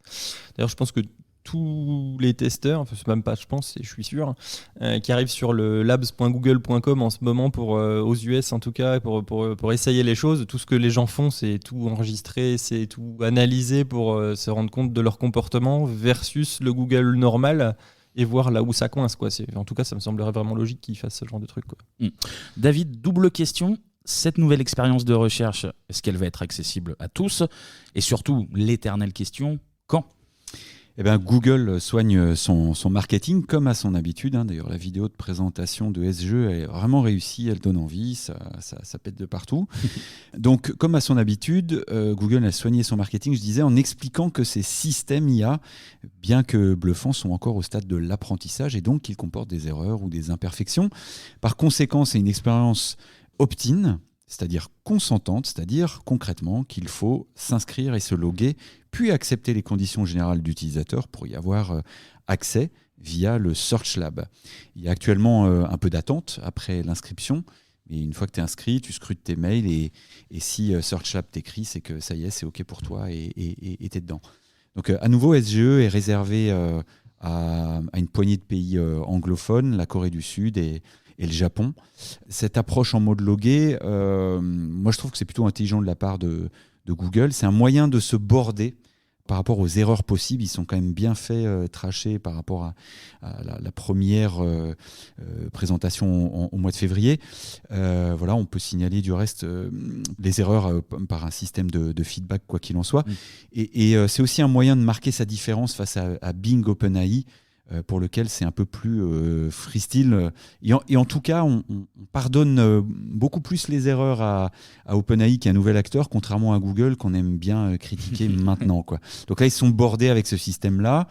D'ailleurs, je pense que tous les testeurs, enfin c'est même pas je pense, je suis sûr, qui arrivent sur le labs.google.com en ce moment aux US en tout cas pour essayer les choses, tout ce que les gens font c'est tout enregistrer, c'est tout analyser pour se rendre compte de leur comportement versus le Google normal et voir là où ça coince, quoi. En tout cas, ça me semblerait vraiment logique qu'ils fassent ce genre de truc, quoi. David, double question. Cette nouvelle expérience de recherche, est-ce qu'elle va être accessible à tous ? Et surtout, l'éternelle question, quand ? Google soigne son marketing comme à son habitude. D'ailleurs, la vidéo de présentation de SGE est vraiment réussie, elle donne envie, ça pète de partout. Donc, comme à son habitude, Google a soigné son marketing, je disais, en expliquant que ces systèmes IA, bien que bluffants, sont encore au stade de l'apprentissage et donc qu'ils comportent des erreurs ou des imperfections. Par conséquent, c'est une expérience opt-in, c'est-à-dire consentante, c'est-à-dire concrètement qu'il faut s'inscrire et se loguer, puis accepter les conditions générales d'utilisateur pour y avoir accès via le Search Lab. Il y a actuellement un peu d'attente après l'inscription, mais une fois que tu es inscrit, tu scrutes tes mails et si Search Lab t'écrit, c'est que ça y est, c'est OK pour toi et tu es dedans. Donc à nouveau, SGE est réservé à une poignée de pays anglophones, la Corée du Sud et le Japon. Cette approche en mode logué, moi je trouve que c'est plutôt intelligent de la part de Google. C'est un moyen de se border par rapport aux erreurs possibles. Ils sont quand même bien fait tracher par rapport à la première présentation au mois de février. Voilà, on peut signaler du reste les erreurs par un système de feedback, quoi qu'il en soit. Et c'est aussi un moyen de marquer sa différence face à Bing OpenAI, pour lequel c'est un peu plus freestyle. Et en tout cas, on pardonne beaucoup plus les erreurs à OpenAI qu'à un nouvel acteur, contrairement à Google qu'on aime bien critiquer maintenant, quoi. Donc là, ils sont bordés avec ce système-là.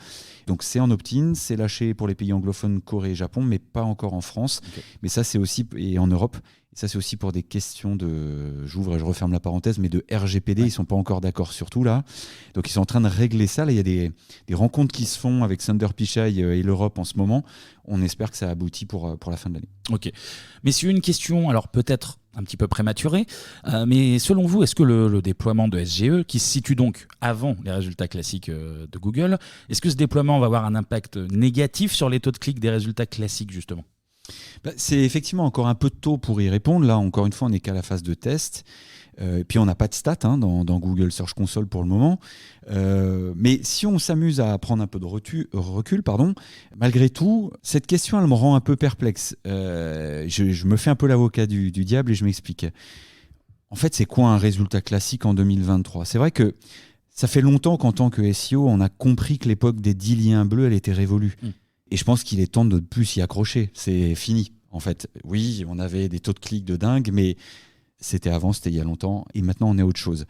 Donc c'est en opt-in, c'est lâché pour les pays anglophones, Corée et Japon, mais pas encore en France. Okay. Mais ça, c'est aussi, et en Europe, Ça, c'est aussi pour des questions de, j'ouvre et je referme la parenthèse, mais de RGPD, ils sont pas encore d'accord sur tout là. Donc ils sont en train de régler ça. Là, il y a des rencontres qui se font avec Sundar Pichai et l'Europe en ce moment. On espère que ça aboutit pour la fin de l'année. Ok. Messieurs, une question, alors peut-être un petit peu prématurée, mais selon vous, est-ce que le déploiement de SGE, qui se situe donc avant les résultats classiques de Google, est-ce que ce déploiement va avoir un impact négatif sur les taux de clic des résultats classiques, justement ? C'est effectivement encore un peu tôt pour y répondre. Là, encore une fois, on n'est qu'à la phase de test. Puis on n'a pas de stats dans Google Search Console pour le moment. Mais si on s'amuse à prendre un peu de recul, malgré tout, cette question, elle me rend un peu perplexe. Je me fais un peu l'avocat du diable et je m'explique. En fait, c'est quoi un résultat classique en 2023 ? C'est vrai que ça fait longtemps qu'en tant que SEO, on a compris que l'époque des 10 liens bleus, elle était révolue. Et je pense qu'il est temps de ne plus s'y accrocher. C'est fini, en fait. Oui, on avait des taux de clics de dingue, mais c'était il y a longtemps. Et maintenant, on est autre chose.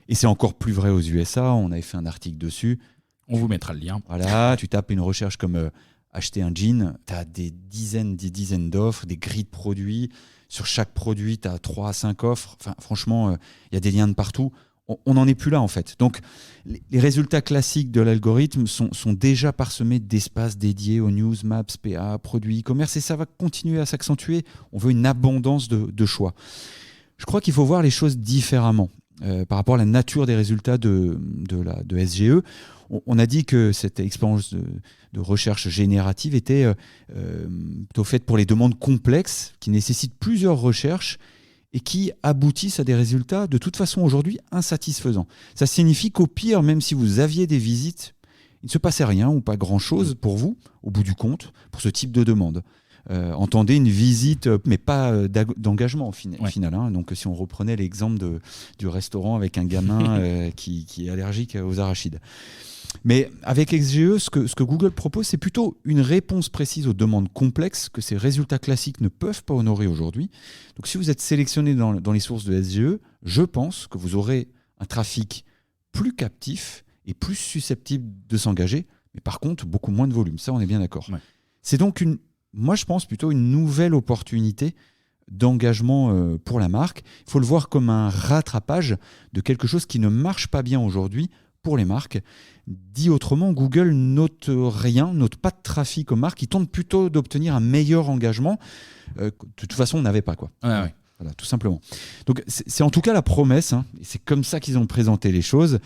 Et c'est encore plus vrai aux USA. On avait fait un article dessus. On vous mettra le lien. Voilà, tu tapes une recherche comme acheter un jean. Tu as des dizaines d'offres, des grilles de produits. Sur chaque produit, tu as 3 à 5 offres. Enfin, franchement, il y a des liens de partout. On n'en est plus là, en fait. Donc, les résultats classiques de l'algorithme sont déjà parsemés d'espaces dédiés aux news, maps, PA, produits, e-commerce, et ça va continuer à s'accentuer. On veut une abondance de choix. Je crois qu'il faut voir les choses différemment par rapport à la nature des résultats de SGE. On a dit que cette expérience de recherche générative était plutôt faite pour les demandes complexes qui nécessitent plusieurs recherches et qui aboutissent à des résultats de toute façon aujourd'hui insatisfaisants. Ça signifie qu'au pire, même si vous aviez des visites, il ne se passait rien ou pas grand-chose pour vous, au bout du compte, pour ce type de demande. Entendez une visite, mais pas d'engagement au final. Hein. Donc si on reprenait l'exemple du restaurant avec un gamin qui est allergique aux arachides. Mais avec XGE, ce que Google propose, c'est plutôt une réponse précise aux demandes complexes que ces résultats classiques ne peuvent pas honorer aujourd'hui. Donc si vous êtes sélectionné dans les sources de SGE, je pense que vous aurez un trafic plus captif et plus susceptible de s'engager, mais par contre beaucoup moins de volume. Ça, on est bien d'accord. Ouais. C'est donc moi je pense plutôt une nouvelle opportunité d'engagement pour la marque. Il faut le voir comme un rattrapage de quelque chose qui ne marche pas bien aujourd'hui pour les marques. Dit autrement, Google note pas de trafic aux marques, ils tentent plutôt d'obtenir un meilleur engagement. De toute façon, on n'avait pas, quoi. Ouais. Voilà, tout simplement. Donc c'est en tout cas la promesse, hein, et c'est comme ça qu'ils ont présenté les choses.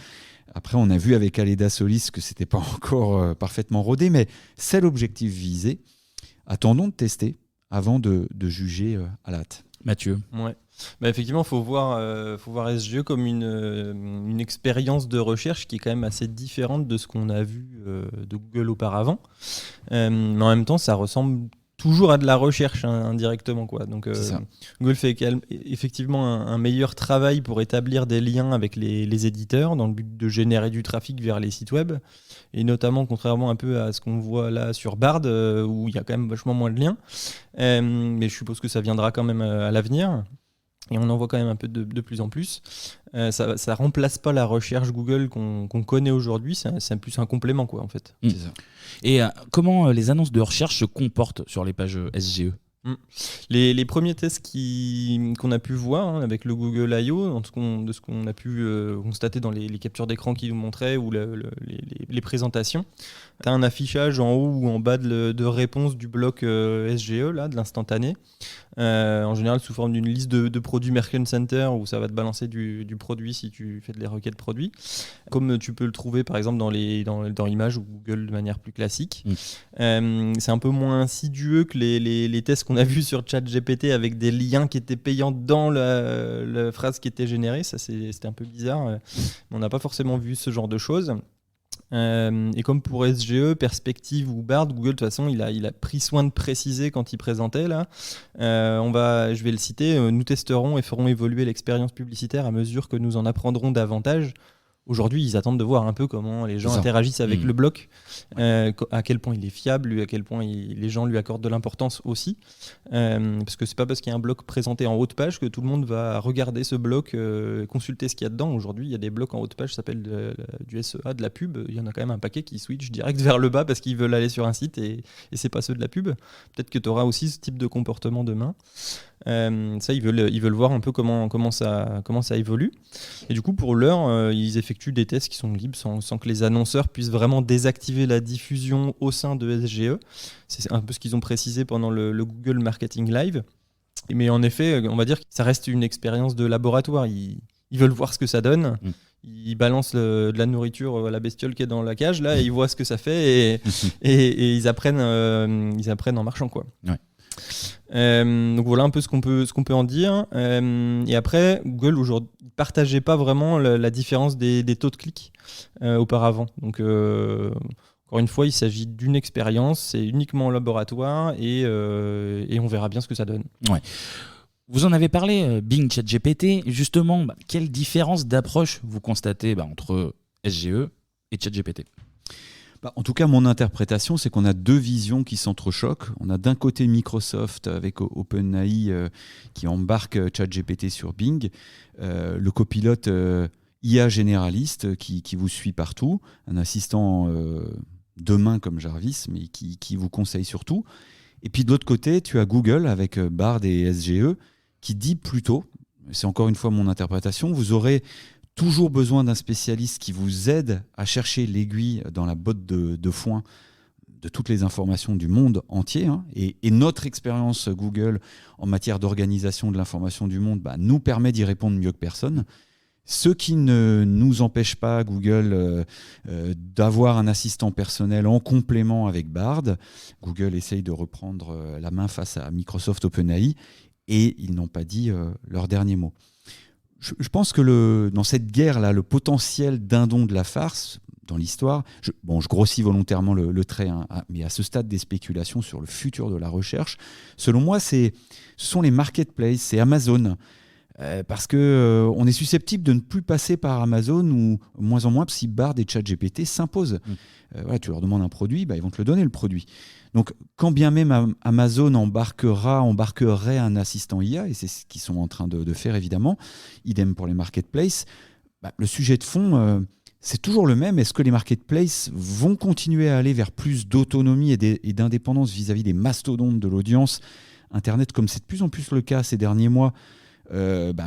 Après, on a vu avec Aleda Solis que c'était pas encore parfaitement rodé, mais c'est l'objectif visé. Attendons de tester avant de juger à la hâte. Mathieu. Ouais. Effectivement, il faut voir SGE comme une expérience de recherche qui est quand même assez différente de ce qu'on a vu de Google auparavant. Mais en même temps, ça ressemble toujours à de la recherche indirectement, quoi. Donc Google fait effectivement un meilleur travail pour établir des liens avec les éditeurs dans le but de générer du trafic vers les sites web, et notamment contrairement un peu à ce qu'on voit là sur Bard où il y a quand même vachement moins de liens, mais je suppose que ça viendra quand même à l'avenir. Et on en voit quand même un peu de plus en plus. Ça ne remplace pas la recherche Google qu'on connaît aujourd'hui, c'est plus un complément, quoi, en fait. C'est ça. Et comment les annonces de recherche se comportent sur les pages SGE ? Les premiers tests qu'on a pu voir avec le Google I.O., de ce qu'on a pu constater dans les captures d'écran qu'ils nous montraient ou les présentations, tu as un affichage en haut ou en bas de réponse du bloc SGE, là, de l'instantané, en général sous forme d'une liste de produits Merchant Center où ça va te balancer du produit si tu fais des requêtes produits, comme tu peux le trouver par exemple dans Images ou Google de manière plus classique. C'est un peu moins insidieux que les tests qu'on a vus sur ChatGPT avec des liens qui étaient payants dans la phrase qui était générée. Ça, c'était un peu bizarre, mais on n'a pas forcément vu ce genre de choses. Et comme pour SGE, Perspective ou Bard, Google de toute façon il a pris soin de préciser quand il présentait là. Je vais le citer, nous testerons et ferons évoluer l'expérience publicitaire à mesure que nous en apprendrons davantage. Aujourd'hui, ils attendent de voir un peu comment les gens C'est ça. interagissent avec le bloc, à quel point il est fiable, à quel point les gens lui accordent de l'importance aussi. Parce que c'est pas parce qu'il y a un bloc présenté en haut de page que tout le monde va regarder ce bloc, consulter ce qu'il y a dedans. Aujourd'hui, il y a des blocs en haut de page, ça s'appelle du SEA, de la pub. Il y en a quand même un paquet qui switch direct vers le bas parce qu'ils veulent aller sur un site et c'est pas ceux de la pub. Peut-être que tu auras aussi ce type de comportement demain. Ça, ils veulent voir un peu comment ça évolue. Et du coup, pour l'heure, ils effectuent des tests qui sont libres sans que les annonceurs puissent vraiment désactiver la diffusion au sein de SGE. C'est un peu ce qu'ils ont précisé pendant le Google Marketing Live. Mais en effet, on va dire que ça reste une expérience de laboratoire. Ils veulent voir ce que ça donne. Ils balancent de la nourriture à la bestiole qui est dans la cage là, et ils voient ce que ça fait et ils apprennent en marchant, quoi. Ouais. Donc voilà un peu ce qu'on peut en dire. Et après, Google aujourd'hui ne partageait pas vraiment la différence des taux de clics auparavant. Donc encore une fois, il s'agit d'une expérience, c'est uniquement en laboratoire et on verra bien ce que ça donne. Ouais. Vous en avez parlé, Bing ChatGPT. Justement, quelle différence d'approche vous constatez entre SGE et ChatGPT ? En tout cas, mon interprétation, c'est qu'on a deux visions qui s'entrechoquent. On a d'un côté Microsoft avec OpenAI qui embarque ChatGPT sur Bing, le copilote IA généraliste qui vous suit partout, un assistant de main comme Jarvis, mais qui vous conseille surtout. Et puis de l'autre côté, tu as Google avec Bard et SGE qui dit plutôt, c'est encore une fois mon interprétation, vous aurez toujours besoin d'un spécialiste qui vous aide à chercher l'aiguille dans la botte de foin de toutes les informations du monde entier. Et notre expérience Google en matière d'organisation de l'information du monde nous permet d'y répondre mieux que personne. Ce qui ne nous empêche pas, Google, d'avoir un assistant personnel en complément avec Bard. Google essaye de reprendre la main face à Microsoft OpenAI et ils n'ont pas dit leur dernier mot. Je pense que dans cette guerre-là, le potentiel dindon de la farce, dans l'histoire, je grossis volontairement le trait, mais à ce stade des spéculations sur le futur de la recherche, selon moi, ce sont les marketplaces, c'est Amazon. Parce qu'on est susceptible de ne plus passer par Amazon ou moins en moins si Bard et ChatGPT s'imposent. Tu leur demandes un produit, ils vont te le donner le produit. Donc quand bien même Amazon embarquerait un assistant IA, et c'est ce qu'ils sont en train de faire évidemment, idem pour les marketplaces, le sujet de fond, c'est toujours le même. Est-ce que les marketplaces vont continuer à aller vers plus d'autonomie et d'indépendance vis-à-vis des mastodontes de l'audience Internet, comme c'est de plus en plus le cas ces derniers mois,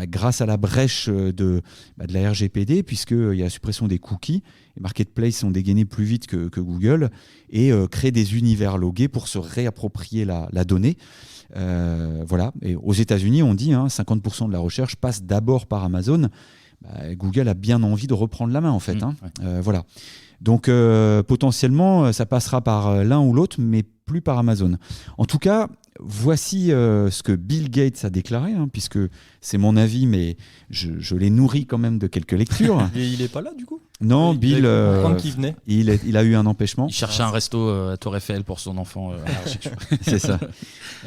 grâce à la brèche de la RGPD, puisqu'il y a la suppression des cookies. Les marketplaces sont dégainés plus vite que Google et créent des univers logués pour se réapproprier la donnée. Voilà. Et aux États-Unis, on dit 50% de la recherche passe d'abord par Amazon. Google a bien envie de reprendre la main, en fait. Voilà. Donc, potentiellement, ça passera par l'un ou l'autre, mais plus par Amazon. En tout cas, voici ce que Bill Gates a déclaré, puisque c'est mon avis, mais je l'ai nourri quand même de quelques lectures. Et il n'est pas là, du coup ? Non, Bill, il a eu un empêchement. Il cherchait un resto à Tour Eiffel pour son enfant allergique. C'est ça.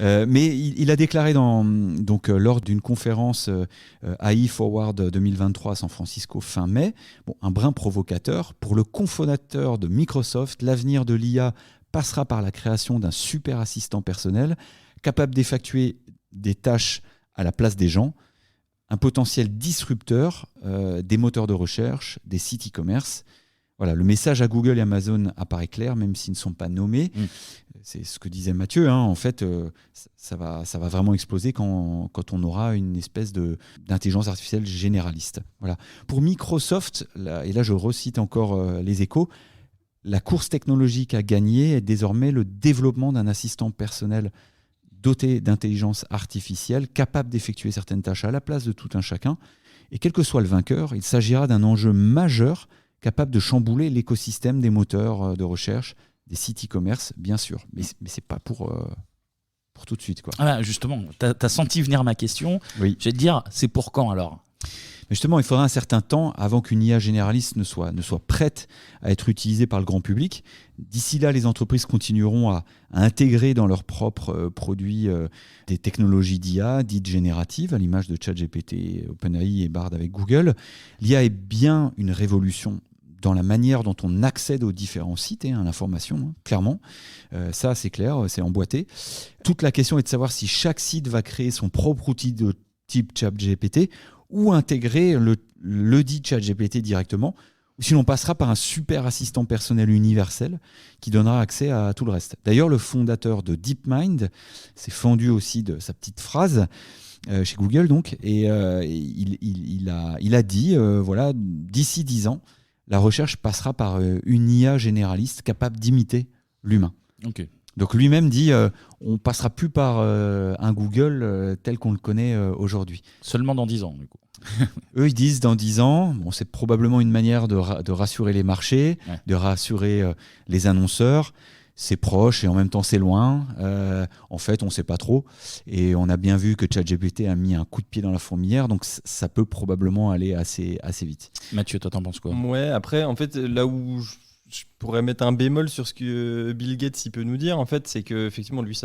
Mais il a déclaré lors d'une conférence AI Forward 2023 à San Francisco fin mai, un brin provocateur, pour le cofondateur de Microsoft, l'avenir de l'IA passera par la création d'un super assistant personnel capable d'effectuer des tâches à la place des gens, un potentiel disrupteur des moteurs de recherche, des sites e-commerce. Voilà, le message à Google et Amazon apparaît clair, même s'ils ne sont pas nommés. C'est ce que disait Mathieu. En fait, ça va vraiment exploser quand on aura une espèce d'intelligence artificielle généraliste. Voilà. Pour Microsoft, et là je recite encore les Échos, la course technologique à gagner est désormais le développement d'un assistant personnel doté d'intelligence artificielle, capable d'effectuer certaines tâches à la place de tout un chacun. Et quel que soit le vainqueur, il s'agira d'un enjeu majeur capable de chambouler l'écosystème des moteurs de recherche, des sites e-commerce, bien sûr. Mais ce n'est pas pour tout de suite, quoi. Justement, tu as senti venir ma question. Oui. Je vais te dire, c'est pour quand alors ? Mais justement, il faudra un certain temps avant qu'une IA généraliste ne soit prête à être utilisée par le grand public. D'ici là, les entreprises continueront à intégrer dans leurs propres produits des technologies d'IA dites génératives, à l'image de ChatGPT, OpenAI et Bard avec Google. L'IA est bien une révolution dans la manière dont on accède aux différents sites à l'information, clairement. Ça, c'est clair, c'est emboîté. Toute la question est de savoir si chaque site va créer son propre outil de type ChatGPT ou intégrer le dit ChatGPT directement, ou si l'on passera par un super assistant personnel universel qui donnera accès à tout le reste. D'ailleurs, le fondateur de DeepMind s'est fendu aussi de sa petite phrase chez Google, donc, et il a dit, voilà, d'ici 10 ans, la recherche passera par une IA généraliste capable d'imiter l'humain. Ok. Donc lui-même dit, on ne passera plus par un Google tel qu'on le connaît aujourd'hui. Seulement dans 10 ans, du coup. Eux, ils disent dans 10 ans, bon, c'est probablement une manière de rassurer les marchés, de rassurer les annonceurs. C'est proche et en même temps c'est loin. En fait, on ne sait pas trop. Et on a bien vu que ChatGPT a mis un coup de pied dans la fourmilière, donc ça peut probablement aller assez vite. Mathieu, toi, t'en penses quoi ? Ouais, après, en fait, là où je pourrais mettre un bémol sur ce que Bill Gates il peut nous dire, en fait, c'est qu'effectivement, lui,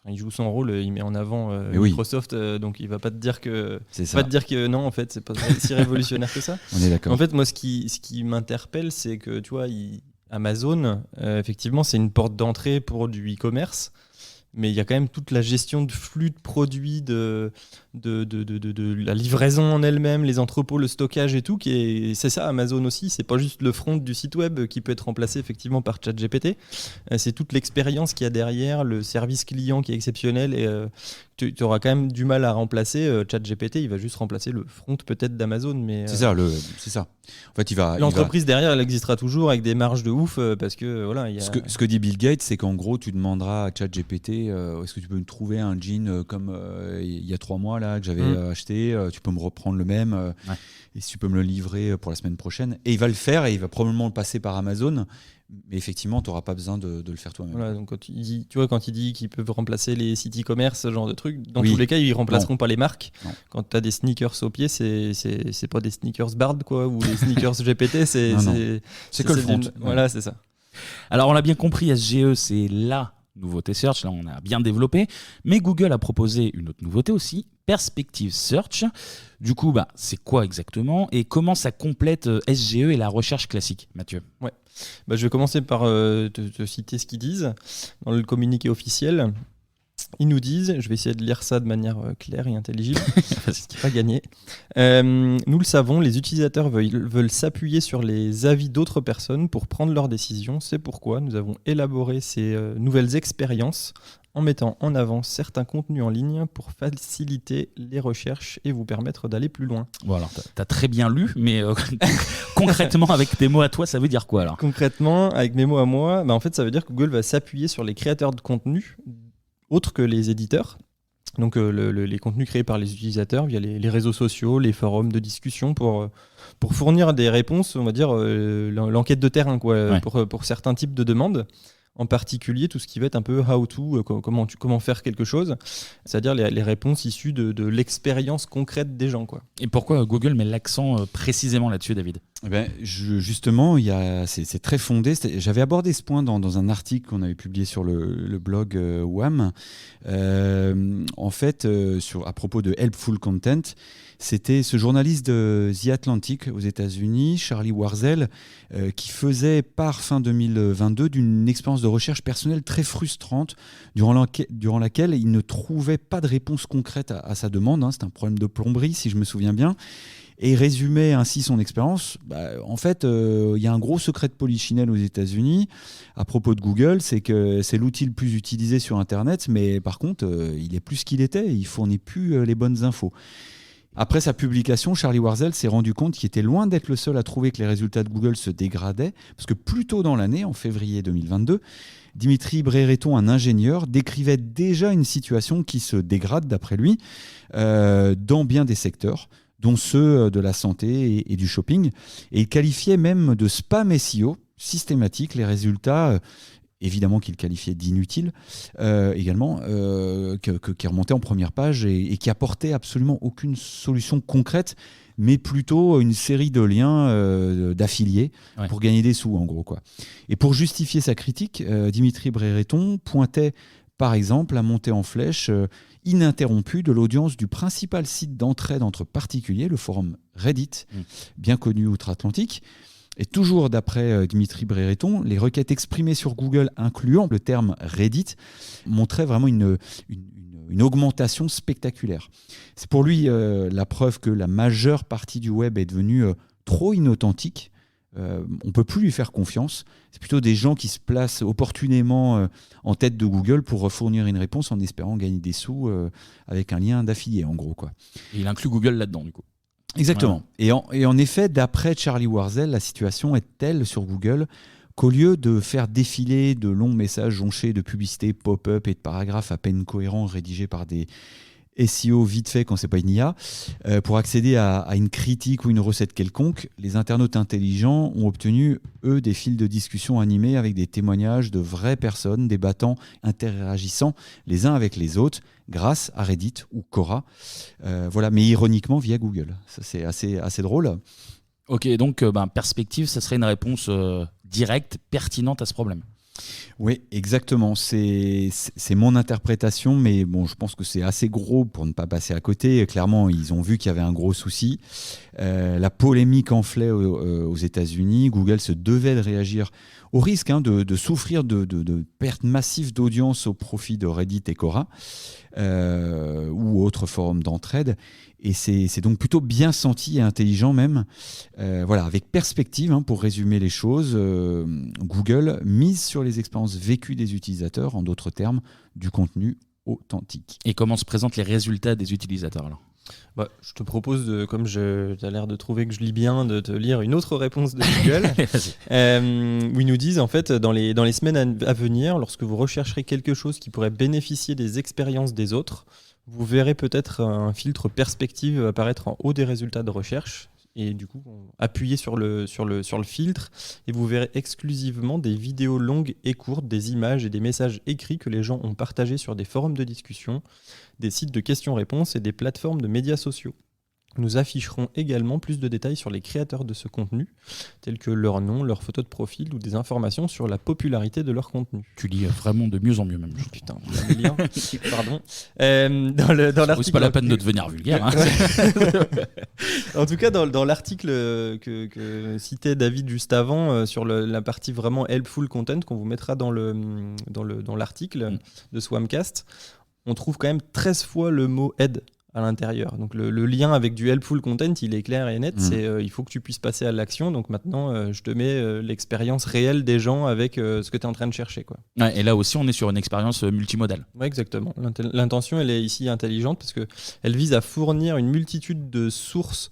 il joue son rôle, il met en avant Microsoft, donc il va pas te dire que non, en fait, c'est pas si révolutionnaire que ça. On est d'accord. En fait, moi, ce qui m'interpelle, c'est que, tu vois, Amazon, effectivement, c'est une porte d'entrée pour du e-commerce, mais il y a quand même toute la gestion de flux de produits, de la livraison en elle-même, les entrepôts, le stockage et tout, c'est ça Amazon aussi, c'est pas juste le front du site web qui peut être remplacé effectivement par ChatGPT, c'est toute l'expérience qu'il y a derrière, le service client qui est exceptionnel, et tu auras quand même du mal à remplacer ChatGPT, il va juste remplacer le front peut-être d'Amazon, mais c'est ça. En fait, l'entreprise derrière, elle existera toujours avec des marges de ouf, parce que voilà, ce que dit Bill Gates, c'est qu'en gros, tu demanderas à ChatGPT, est-ce que tu peux me trouver un jean comme il y a 3 mois là que j'avais acheté, tu peux me reprendre le même, et si tu peux me le livrer pour la semaine prochaine, et il va le faire, et il va probablement le passer par Amazon. Mais effectivement, tu n'auras pas besoin de le faire toi-même. Voilà, donc quand il dit qu'ils peuvent remplacer les sites e-commerce, ce genre de trucs, dans tous les cas, ils ne remplaceront pas les marques. Non. Quand tu as des sneakers au pied, c'est pas des sneakers Bard, quoi, ou des sneakers GPT, c'est que le front. Voilà, c'est ça. Alors, on l'a bien compris, SGE, c'est la nouveauté Search. Là, on a bien développé. Mais Google a proposé une autre nouveauté aussi, Perspective Search. Du coup, c'est quoi exactement et comment ça complète SGE et la recherche classique, Mathieu ? Ouais. Je vais commencer par te citer ce qu'ils disent dans le communiqué officiel. Ils nous disent, je vais essayer de lire ça de manière claire et intelligible, ce qui n'est pas gagné. Nous le savons, les utilisateurs veulent s'appuyer sur les avis d'autres personnes pour prendre leurs décisions. C'est pourquoi nous avons élaboré ces nouvelles expériences en mettant en avant certains contenus en ligne pour faciliter les recherches et vous permettre d'aller plus loin. Bon, alors, tu as très bien lu, mais concrètement, avec tes mots à toi, ça veut dire quoi alors ? Concrètement, avec mes mots à moi, en fait, ça veut dire que Google va s'appuyer sur les créateurs de contenu autres que les éditeurs. Donc les contenus créés par les utilisateurs via les réseaux sociaux, les forums de discussion pour fournir des réponses, on va dire l'enquête de terrain, quoi, pour certains types de demandes. En particulier, tout ce qui va être un peu how-to, comment faire quelque chose, c'est-à-dire les réponses issues de l'expérience concrète des gens, quoi. Et pourquoi Google met l'accent précisément là-dessus, David ? Justement, c'est très fondé. J'avais abordé ce point dans un article qu'on avait publié sur le blog WAM. En fait, à propos de Helpful Content, c'était ce journaliste de The Atlantic aux États-Unis, Charlie Warzel, qui faisait part fin 2022 d'une expérience de recherche personnelle très frustrante durant laquelle il ne trouvait pas de réponse concrète à sa demande. C'est un problème de plomberie, si je me souviens bien. Et il résumait ainsi son expérience. En fait, il y a un gros secret de polichinelle aux États-Unis à propos de Google, c'est que c'est l'outil le plus utilisé sur Internet, mais par contre, il est plus ce qu'il était, il fournit plus les bonnes infos. Après sa publication, Charlie Warzel s'est rendu compte qu'il était loin d'être le seul à trouver que les résultats de Google se dégradaient, parce que plus tôt dans l'année, en février 2022, Dimitri Brereton, un ingénieur, décrivait déjà une situation qui se dégrade, d'après lui, dans bien des secteurs, dont ceux de la santé et du shopping. Et il qualifiait même de spam SEO systématique les résultats, évidemment qu'il qualifiait d'inutiles également, qui remontaient en première page et qui apportaient absolument aucune solution concrète, mais plutôt une série de liens d'affiliés pour gagner des sous, en gros, quoi. Et pour justifier sa critique, Dimitri Brereton pointait par exemple la montée en flèche ininterrompue de l'audience du principal site d'entraide entre particuliers, le forum Reddit, bien connu outre-Atlantique. Et toujours d'après Dimitri Brereton, les requêtes exprimées sur Google incluant le terme Reddit montraient vraiment une augmentation spectaculaire. C'est pour lui la preuve que la majeure partie du web est devenue trop inauthentique. On ne peut plus lui faire confiance. C'est plutôt des gens qui se placent opportunément en tête de Google pour fournir une réponse en espérant gagner des sous avec un lien d'affilié, en gros, quoi. Et il inclut Google là-dedans, du coup. Exactement. Ouais. Et en effet, d'après Charlie Warzel, la situation est telle sur Google qu'au lieu de faire défiler de longs messages jonchés de publicités, pop-up et de paragraphes à peine cohérents rédigés par des SEO vite fait quand c'est pas une IA, pour accéder à une critique ou une recette quelconque, les internautes intelligents ont obtenu, eux, des fils de discussion animés avec des témoignages de vraies personnes débattant, interagissant les uns avec les autres grâce à Reddit ou Quora. Voilà, mais ironiquement via Google. Ça, c'est assez drôle. Ok, donc perspective, ça serait une réponse directe, pertinente à ce problème. Oui, exactement. C'est mon interprétation, mais bon, je pense que c'est assez gros pour ne pas passer à côté. Clairement, ils ont vu qu'il y avait un gros souci. La polémique enflait aux États-Unis. Google se devait de réagir au risque de souffrir de pertes massives d'audience au profit de Reddit et Quora ou autres forums d'entraide. Et c'est donc plutôt bien senti et intelligent même. Voilà, avec perspective, pour résumer les choses, Google mise sur les expériences vécues des utilisateurs, en d'autres termes, du contenu authentique. Et comment se présentent les résultats des utilisateurs alors ? Je te propose, comme tu as l'air de trouver que je lis bien, de te lire une autre réponse de Google. Où ils nous disent, en fait, dans les semaines à venir, lorsque vous rechercherez quelque chose qui pourrait bénéficier des expériences des autres, vous verrez peut-être un filtre perspective apparaître en haut des résultats de recherche. Et du coup, appuyez sur le filtre et vous verrez exclusivement des vidéos longues et courtes, des images et des messages écrits que les gens ont partagés sur des forums de discussion, des sites de questions-réponses et des plateformes de médias sociaux. Nous afficherons également plus de détails sur les créateurs de ce contenu, tels que leur nom, leur photo de profil ou des informations sur la popularité de leur contenu. Tu lis vraiment de mieux en mieux même. Putain, le lien. Pardon. Dans l'article, c'est pas la peine de devenir vulgaire. En tout cas, dans l'article que citait David juste avant, sur la partie vraiment helpful content qu'on vous mettra dans l'article de Swarmcast, on trouve quand même 13 fois le mot aide à l'intérieur. Donc le lien avec du helpful content, il est clair et net. C'est il faut que tu puisses passer à l'action. Donc maintenant, je te mets l'expérience réelle des gens avec ce que tu es en train de chercher, quoi. Ouais, et là aussi, on est sur une expérience multimodale. Ouais, exactement. L'intention, elle est ici intelligente parce qu'elle vise à fournir une multitude de sources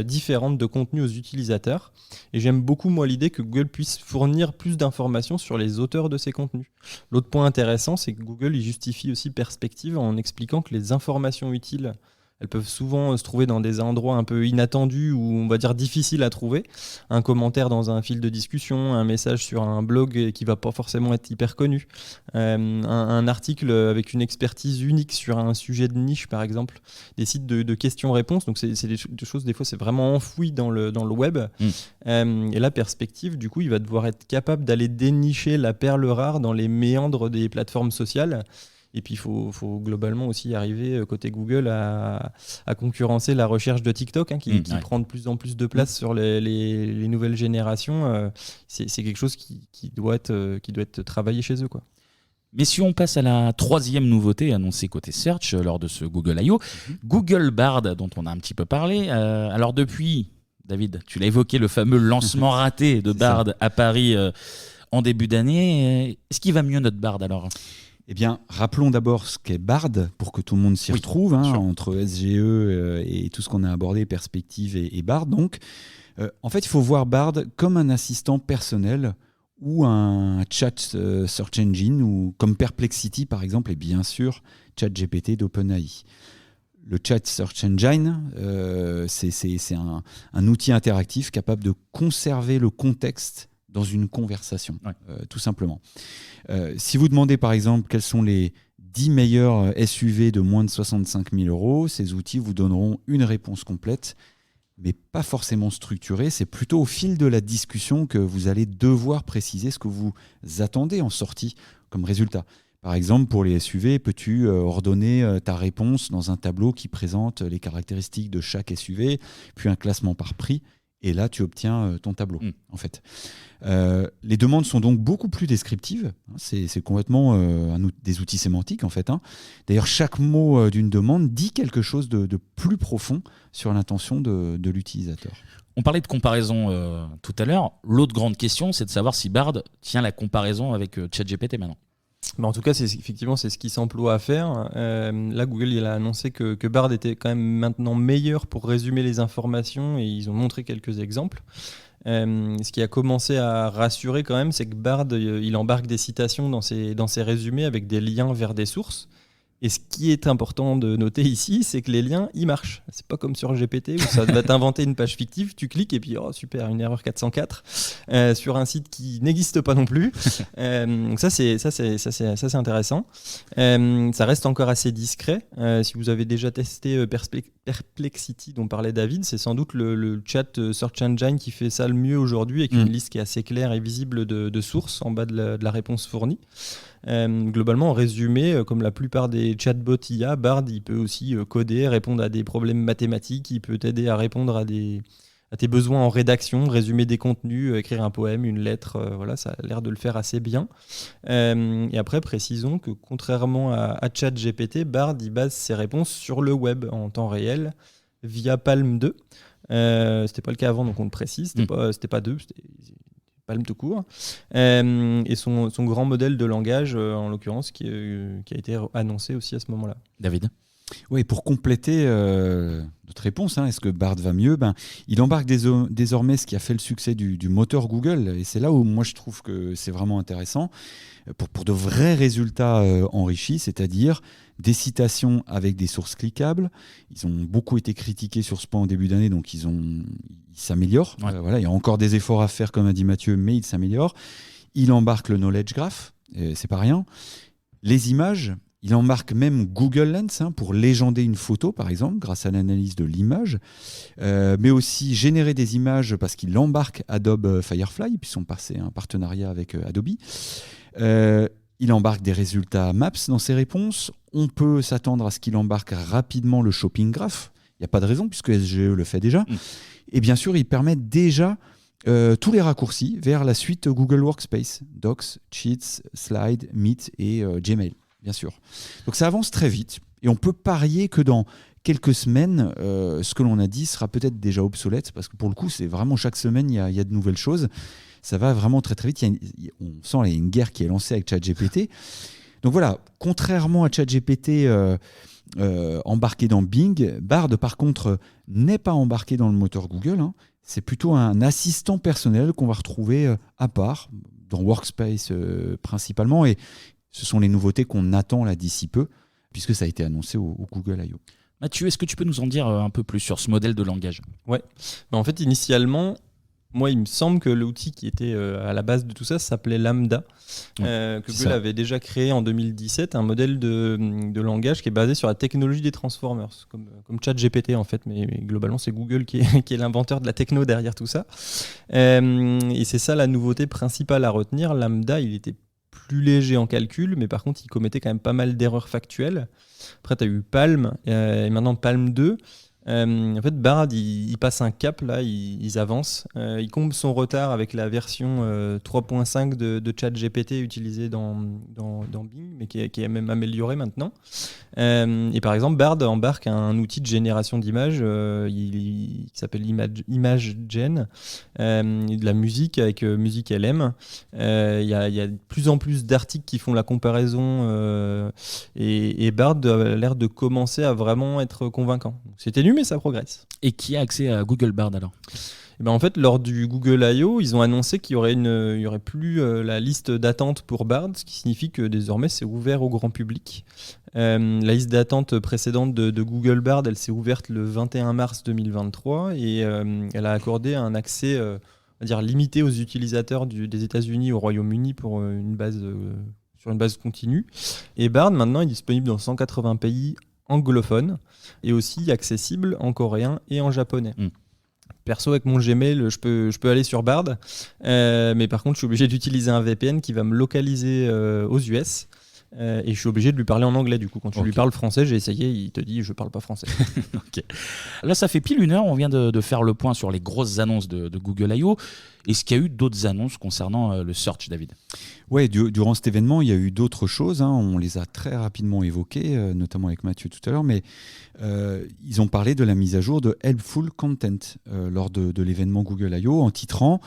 différentes de contenu aux utilisateurs. Et j'aime beaucoup, moi, l'idée que Google puisse fournir plus d'informations sur les auteurs de ces contenus. L'autre point intéressant, c'est que Google il justifie aussi perspective en expliquant que les informations utiles, elles peuvent souvent se trouver dans des endroits un peu inattendus ou on va dire difficiles à trouver. Un commentaire dans un fil de discussion, un message sur un blog qui va pas forcément être hyper connu, un article avec une expertise unique sur un sujet de niche par exemple, des sites de questions-réponses. Donc c'est des choses, des fois c'est vraiment enfoui dans le web. Et la perspective, du coup, il va devoir être capable d'aller dénicher la perle rare dans les méandres des plateformes sociales. Et puis, il faut globalement aussi arriver, côté Google, à concurrencer la recherche de TikTok, qui prend de plus en plus de place sur les nouvelles générations. C'est quelque chose qui doit être travaillé chez eux, quoi. Mais si on passe à la troisième nouveauté annoncée côté Search lors de ce Google I.O., Google Bard, dont on a un petit peu parlé. Alors depuis, David, tu l'as évoqué, le fameux lancement raté de Bard à Paris en début d'année. Est-ce qu'il va mieux notre Bard alors ? Eh bien, rappelons d'abord ce qu'est Bard pour que tout le monde s'y retrouve, entre SGE et tout ce qu'on a abordé, Perspective et Bard. Donc, en fait, il faut voir Bard comme un assistant personnel ou un chat search engine, ou comme Perplexity par exemple, et bien sûr ChatGPT d'OpenAI. Le chat search engine, c'est un outil interactif capable de conserver le contexte dans une conversation, tout simplement. Si vous demandez par exemple quels sont les 10 meilleurs SUV de moins de 65 000 €, ces outils vous donneront une réponse complète mais pas forcément structuré. C'est plutôt au fil de la discussion que vous allez devoir préciser ce que vous attendez en sortie comme résultat. Par exemple, pour les SUV, peux-tu ordonner ta réponse dans un tableau qui présente les caractéristiques de chaque SUV, puis un classement par prix, et là, tu obtiens ton tableau, en fait. Les demandes sont donc beaucoup plus descriptives. C'est complètement des outils sémantiques, en fait. D'ailleurs, chaque mot d'une demande dit quelque chose de plus profond sur l'intention de l'utilisateur. On parlait de comparaison tout à l'heure. L'autre grande question, c'est de savoir si Bard tient la comparaison avec ChatGPT maintenant. En tout cas, effectivement, c'est ce qui s'emploie à faire. Là, Google il a annoncé que Bard était quand même maintenant meilleur pour résumer les informations et ils ont montré quelques exemples. Ce qui a commencé à rassurer quand même, c'est que Bard il embarque des citations dans ses résumés avec des liens vers des sources. Et ce qui est important de noter ici, c'est que les liens, ils marchent. C'est pas comme sur GPT où ça va t'inventer une page fictive, tu cliques et puis oh super, une erreur 404 sur un site qui n'existe pas non plus. Donc ça c'est intéressant. Ça reste encore assez discret. Si vous avez déjà testé Perplexity dont parlait David, c'est sans doute le chat Search Engine qui fait ça le mieux aujourd'hui avec une liste qui est assez claire et visible de sources en bas de la réponse fournie. Globalement, en résumé, comme la plupart des chatbots IA, Bard il peut aussi coder, répondre à des problèmes mathématiques, il peut t'aider à répondre à tes besoins en rédaction, résumer des contenus, écrire un poème, une lettre, voilà, ça a l'air de le faire assez bien. Et après, précisons que contrairement à ChatGPT, Bard il base ses réponses sur le web en temps réel via Palm 2. C'était pas le cas avant, donc on le précise, c'était pas 2, c'était Palm tout court. Et son grand modèle de langage, en l'occurrence, qui a été annoncé aussi à ce moment-là. David ? Oui, pour compléter notre réponse, est-ce que Bard va mieux ? Il embarque désormais ce qui a fait le succès du moteur Google, et c'est là où moi je trouve que c'est vraiment intéressant, pour de vrais résultats enrichis, c'est-à-dire des citations avec des sources cliquables. Ils ont beaucoup été critiqués sur ce point en début d'année, donc ils s'améliorent. Ouais. Il y a encore des efforts à faire, comme a dit Mathieu, mais ils s'améliorent. Il embarque le Knowledge Graph, c'est pas rien. Les images, il embarque même Google Lens pour légender une photo, par exemple, grâce à l'analyse de l'image, mais aussi générer des images parce qu'il embarque Adobe Firefly, puis ils sont passés un partenariat avec Adobe. Il embarque des résultats Maps dans ses réponses. On peut s'attendre à ce qu'il embarque rapidement le Shopping Graph. Il n'y a pas de raison puisque SGE le fait déjà. Et bien sûr, il permet déjà tous les raccourcis vers la suite Google Workspace, Docs, Sheets, Slides, Meet et Gmail, bien sûr. Donc ça avance très vite et on peut parier que dans quelques semaines, ce que l'on a dit sera peut-être déjà obsolète parce que pour le coup, c'est vraiment chaque semaine, il y a de nouvelles choses. Ça va vraiment très très vite. On sent qu'il y a une guerre qui est lancée avec ChatGPT. Donc voilà, contrairement à ChatGPT embarqué dans Bing, Bard par contre n'est pas embarqué dans le moteur Google. C'est plutôt un assistant personnel qu'on va retrouver à part, dans Workspace principalement. Et ce sont les nouveautés qu'on attend là d'ici peu, puisque ça a été annoncé au Google I.O. Mathieu, est-ce que tu peux nous en dire un peu plus sur ce modèle de langage ? Ouais. En fait, initialement, moi, il me semble que l'outil qui était à la base de tout ça s'appelait Lambda, que Google avait déjà créé en 2017, un modèle de langage qui est basé sur la technologie des transformers, comme ChatGPT en fait, mais globalement c'est Google qui est l'inventeur de la techno derrière tout ça. Et c'est ça la nouveauté principale à retenir. Lambda, il était plus léger en calcul, mais par contre il commettait quand même pas mal d'erreurs factuelles. Après tu as eu Palm, et maintenant Palm 2. En fait, Bard, il passe un cap, là, ils avancent. Il comble son retard avec la version 3.5 de ChatGPT utilisée dans Bing, mais qui est même améliorée maintenant. Et par exemple, Bard embarque un outil de génération d'images qui s'appelle ImageGen, de la musique avec Music LM. Il y a de plus en plus d'articles qui font la comparaison et Bard a l'air de commencer à vraiment être convaincant. C'était nul, mais ça progresse. Et qui a accès à Google Bard alors ? En fait, lors du Google I.O., ils ont annoncé qu'il y aurait plus la liste d'attente pour Bard, ce qui signifie que désormais c'est ouvert au grand public. La liste d'attente précédente de Google Bard, elle s'est ouverte le 21 mars 2023 et elle a accordé un accès on va dire, limité aux utilisateurs des États-Unis au Royaume-Uni pour sur une base continue. Et Bard, maintenant, est disponible dans 180 pays anglophones et aussi accessible en coréen et en japonais. Perso, avec mon Gmail, je peux aller sur Bard, mais par contre, je suis obligé d'utiliser un VPN qui va me localiser aux US. Et je suis obligé de lui parler en anglais du coup. Quand tu lui parles français, j'ai essayé, il te dit je parle pas français. Ok. Là, ça fait pile 1 heure, on vient de faire le point sur les grosses annonces de Google I.O. Est-ce qu'il y a eu d'autres annonces concernant le search, David ? Ouais, durant cet événement, il y a eu d'autres choses. On les a très rapidement évoquées, notamment avec Mathieu tout à l'heure, mais ils ont parlé de la mise à jour de Helpful Content lors de l'événement Google I.O. en titrant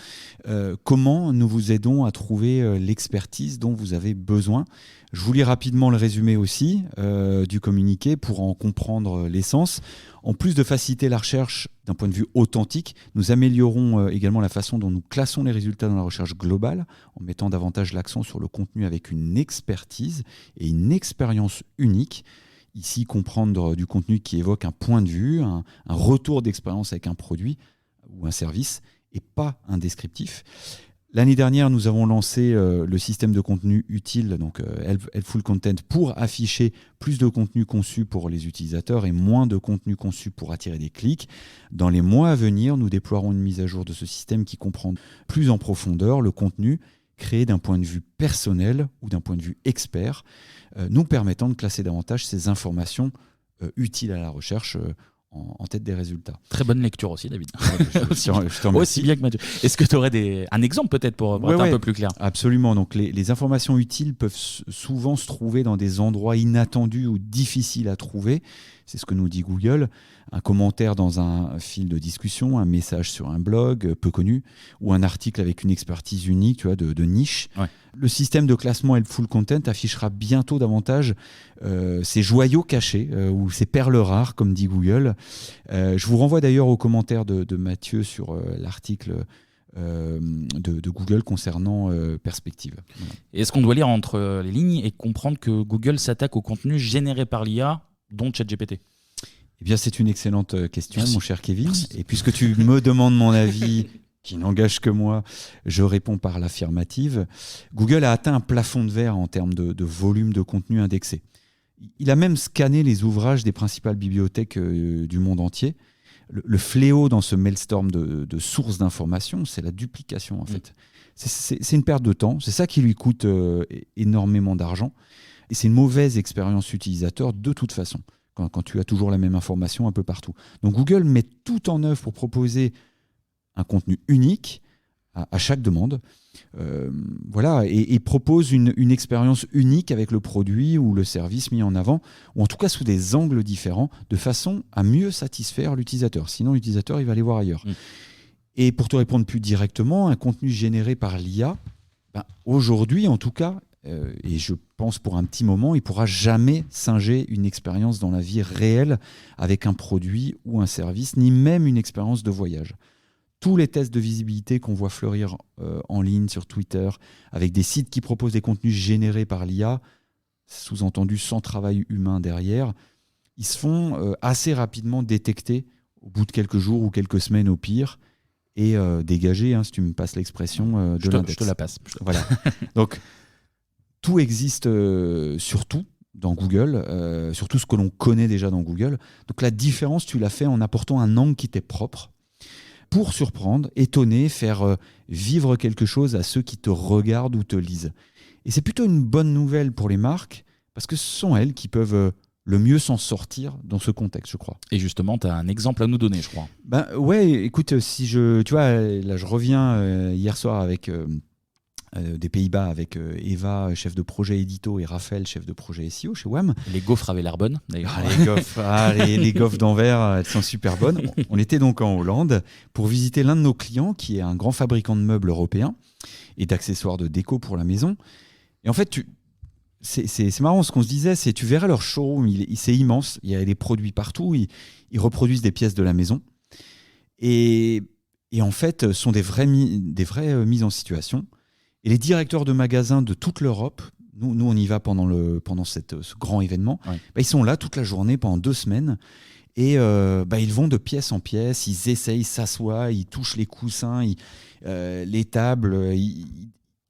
comment nous vous aidons à trouver l'expertise dont vous avez besoin. Je vous lis rapidement le résumé aussi du communiqué pour en comprendre l'essence. En plus de faciliter la recherche d'un point de vue authentique, nous améliorons également la façon dont nous classons les résultats dans la recherche globale en mettant davantage l'accent sur le contenu avec une expertise et une expérience unique. Ici, comprendre du contenu qui évoque un point de vue, un retour d'expérience avec un produit ou un service et pas un descriptif. L'année dernière, nous avons lancé le système de contenu utile, donc Helpful Content, pour afficher plus de contenu conçu pour les utilisateurs et moins de contenu conçu pour attirer des clics. Dans les mois à venir, nous déploierons une mise à jour de ce système qui comprend plus en profondeur le contenu créé d'un point de vue personnel ou d'un point de vue expert, nous permettant de classer davantage ces informations utiles à la recherche en tête des résultats. Très bonne lecture aussi, David. Je te remercie. Aussi bien que Mathieu. Est-ce que tu aurais un exemple peut-être pour être un peu plus clair ? Absolument. Donc les informations utiles peuvent souvent se trouver dans des endroits inattendus ou difficiles à trouver. C'est ce que nous dit Google. Un commentaire dans un fil de discussion, un message sur un blog peu connu ou un article avec une expertise unique, tu vois, de niche. Ouais. Le système de classement Helpful Content affichera bientôt davantage ces joyaux cachés ou ces perles rares, comme dit Google. Je vous renvoie d'ailleurs aux commentaires de Mathieu sur l'article de Google concernant Perspective. Voilà. Est-ce qu'on doit lire entre les lignes et comprendre que Google s'attaque au contenu généré par l'IA, dont ChatGPT ? Eh bien, c'est une excellente question, Merci. Mon cher Kevin. Merci. Et puisque tu me demandes mon avis, qui n'engage que moi, je réponds par l'affirmative. Google a atteint un plafond de verre en termes de volume de contenu indexé. Il a même scanné les ouvrages des principales bibliothèques du monde entier. Le fléau dans ce maelstrom de sources d'informations, c'est la duplication en fait. C'est une perte de temps, c'est ça qui lui coûte énormément d'argent. Et c'est une mauvaise expérience utilisateur de toute façon, quand tu as toujours la même information un peu partout. Donc Google met tout en œuvre pour proposer un contenu unique à chaque demande. Voilà, et propose une expérience unique avec le produit ou le service mis en avant, ou en tout cas sous des angles différents, de façon à mieux satisfaire l'utilisateur. Sinon, l'utilisateur, il va aller voir ailleurs. Et pour te répondre plus directement, un contenu généré par l'IA, aujourd'hui en tout cas, et je pense pour un petit moment, il ne pourra jamais singer une expérience dans la vie réelle avec un produit ou un service, ni même une expérience de voyage. Tous les tests de visibilité qu'on voit fleurir en ligne sur Twitter, avec des sites qui proposent des contenus générés par l'IA, sous-entendu sans travail humain derrière, ils se font assez rapidement détecter au bout de quelques jours ou quelques semaines au pire, et dégager, si tu me passes l'expression, de l'index. Je te la passe. Voilà. Donc, tout existe surtout dans Google, surtout ce que l'on connaît déjà dans Google. Donc la différence, tu l'as fait en apportant un angle qui t'est propre pour surprendre, étonner, faire vivre quelque chose à ceux qui te regardent ou te lisent. Et c'est plutôt une bonne nouvelle pour les marques, parce que ce sont elles qui peuvent le mieux s'en sortir dans ce contexte, je crois. Et justement, tu as un exemple à nous donner, je crois. Ouais, écoute, tu vois, là je reviens hier soir avec... des Pays-Bas avec Eva, chef de projet édito, et Raphaël, chef de projet SEO chez WAM. Les gaufres avaient l'air bonnes, d'ailleurs. Les gaufres d'Anvers, elles sont super bonnes. On était donc en Hollande pour visiter l'un de nos clients, qui est un grand fabricant de meubles européen et d'accessoires de déco pour la maison. Et en fait, c'est marrant, ce qu'on se disait, c'est tu verrais leur showroom, c'est immense, il y a des produits partout, ils reproduisent des pièces de la maison. Et en fait, sont des vraies mises en situation. Et les directeurs de magasins de toute l'Europe, nous on y va pendant ce grand événement, ouais. Ils sont là toute la journée pendant 2 semaines et ils vont de pièce en pièce, ils essayent, ils s'assoient, ils touchent les coussins, les tables.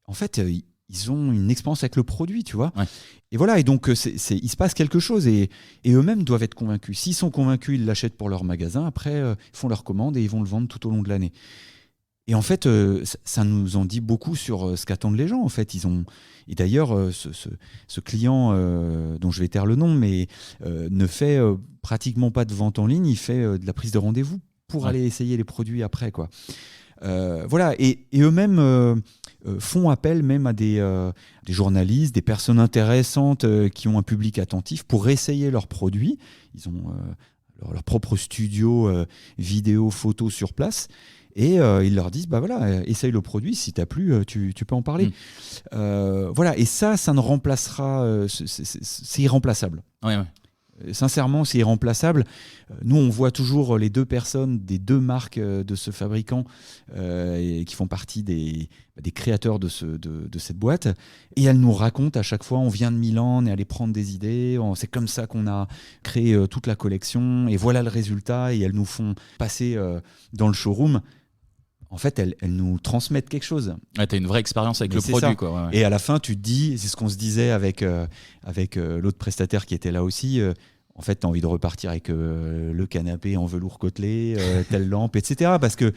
En fait, ils ont une expérience avec le produit, tu vois. Ouais. Et voilà, et donc il se passe quelque chose et eux-mêmes doivent être convaincus. S'ils sont convaincus, ils l'achètent pour leur magasin. Après, ils font leur commande et ils vont le vendre tout au long de l'année. Et en fait, ça nous en dit beaucoup sur ce qu'attendent les gens. En fait, et d'ailleurs, ce client dont je vais taire le nom, mais ne fait pratiquement pas de vente en ligne. Il fait de la prise de rendez-vous pour aller essayer les produits après, quoi. Voilà, et eux-mêmes font appel même à des journalistes, des personnes intéressantes qui ont un public attentif pour essayer leurs produits. Ils ont leur propre studio vidéo, photo sur place. Et ils leur disent, bah voilà, essaye le produit, si t'as plu, tu peux en parler. Voilà, et ça ne remplacera, c'est irremplaçable. Ouais. Sincèrement, c'est irremplaçable. Nous, on voit toujours les deux personnes des deux marques de ce fabricant qui font partie des créateurs de cette boîte. Et elles nous racontent à chaque fois, on vient de Milan, on est allé prendre des idées, c'est comme ça qu'on a créé toute la collection, et voilà le résultat. Et elles nous font passer dans le showroom. En fait, elles nous transmettent quelque chose. Ouais, t'as une vraie expérience avec le produit, quoi. Ouais. Et à la fin, tu te dis, c'est ce qu'on se disait avec l'autre prestataire qui était là aussi. En fait, t'as envie de repartir avec le canapé en velours côtelé, telle lampe, etc. Parce que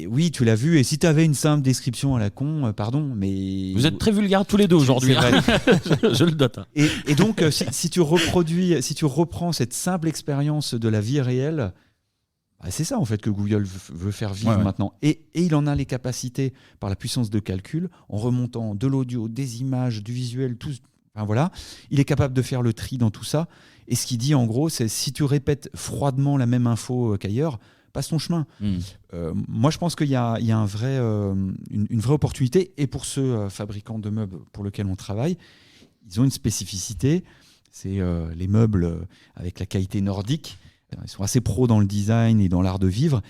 oui, tu l'as vu. Et si t'avais une simple description à la con, pardon, mais vous êtes très vulgaires tous les deux aujourd'hui. Je le note. Et donc, si tu reprends cette simple expérience de la vie réelle. C'est ça en fait que Google veut faire vivre maintenant. Et il en a les capacités par la puissance de calcul, en remontant de l'audio, des images, du visuel, tout. Enfin, voilà. Il est capable de faire le tri dans tout ça. Et ce qu'il dit en gros, c'est si tu répètes froidement la même info qu'ailleurs, passe ton chemin. Moi je pense qu'il y a une vraie opportunité. Et pour ce fabricant de meubles pour lequel on travaille, ils ont une spécificité, c'est les meubles avec la qualité nordique. Ils sont assez pros dans le design et dans l'art de vivre.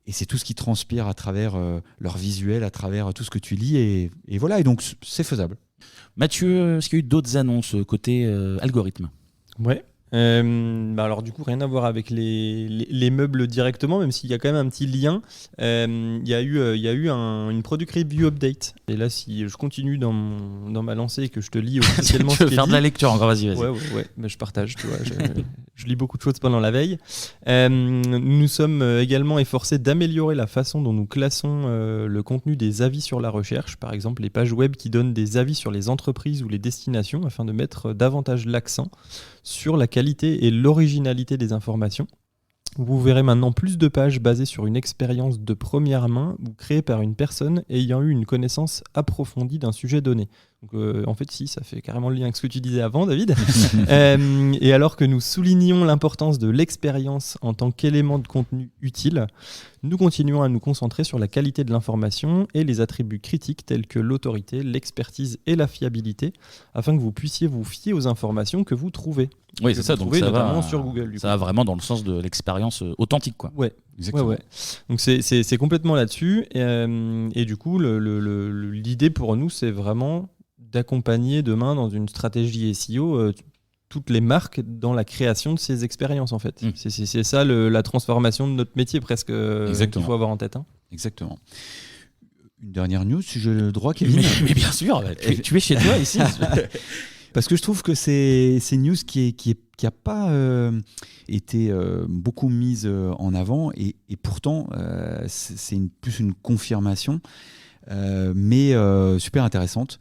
Et c'est tout ce qui transpire à travers leur visuel, à travers tout ce que tu lis. Et voilà, et donc c'est faisable. Mathieu, est-ce qu'il y a eu d'autres annonces côté algorithme ? Ouais. Alors du coup, rien à voir avec les meubles directement, même s'il y a quand même un petit lien. Il y a eu une product review update. Et là, si je continue dans ma lancée et que je te lis officiellement tu veux faire de la lecture encore, vas-y. Ouais. Mais je partage, tu vois. Je lis beaucoup de choses pendant la veille. Nous sommes également efforcés d'améliorer la façon dont nous classons le contenu des avis sur la recherche. Par exemple, les pages web qui donnent des avis sur les entreprises ou les destinations, afin de mettre davantage l'accent sur la qualité et l'originalité des informations. Vous verrez maintenant plus de pages basées sur une expérience de première main ou créées par une personne ayant eu une connaissance approfondie d'un sujet donné. Donc, en fait, si, ça fait carrément le lien avec ce que tu disais avant, David. Et alors que nous soulignons l'importance de l'expérience en tant qu'élément de contenu utile, nous continuons à nous concentrer sur la qualité de l'information et les attributs critiques tels que l'autorité, l'expertise et la fiabilité, afin que vous puissiez vous fier aux informations que vous trouvez. Oui, c'est ça. Donc ça notamment va sur Google. Ça va vraiment dans le sens de l'expérience authentique, quoi. Ouais. Exactement. Ouais. Donc c'est complètement là-dessus. Et du coup, l'idée pour nous, c'est vraiment d'accompagner demain dans une stratégie SEO toutes les marques dans la création de ces expériences, en fait. C'est ça la transformation de notre métier presque qu'il faut avoir en tête. Exactement. Une dernière news, si j'ai le droit, Kevin. Mais bien sûr, tu es chez toi ici. Parce que je trouve que c'est une news qui a pas été beaucoup mise en avant et pourtant c'est plus une confirmation. Mais super intéressante.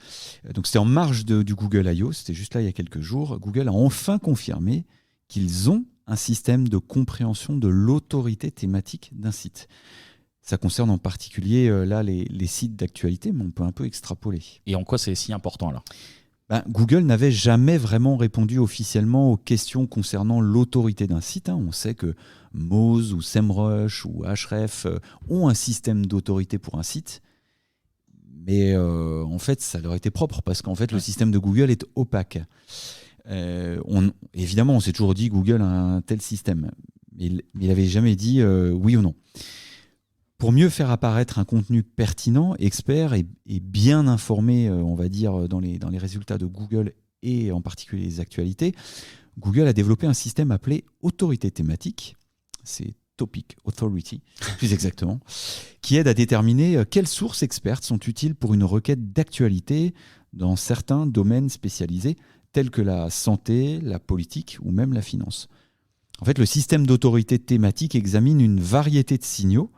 Donc c'était en marge du Google I.O., c'était juste là il y a quelques jours. Google a enfin confirmé qu'ils ont un système de compréhension de l'autorité thématique d'un site. Ça concerne en particulier là les sites d'actualité, mais on peut un peu extrapoler. Et en quoi c'est si important alors ? Google n'avait jamais vraiment répondu officiellement aux questions concernant l'autorité d'un site. On sait que Moz ou SEMrush ou Ahrefs ont un système d'autorité pour un site. Mais en fait, ça leur était propre parce qu'en fait, le système de Google est opaque. Évidemment, on s'est toujours dit Google a un tel système. Mais il n'avait jamais dit oui ou non. Pour mieux faire apparaître un contenu pertinent, expert et bien informé, on va dire, dans les résultats de Google et en particulier les actualités, Google a développé un système appelé autorité thématique. C'est Topic Authority, plus exactement, qui aide à déterminer quelles sources expertes sont utiles pour une requête d'actualité dans certains domaines spécialisés tels que la santé, la politique ou même la finance. En fait, le système d'autorité thématique examine une variété de signaux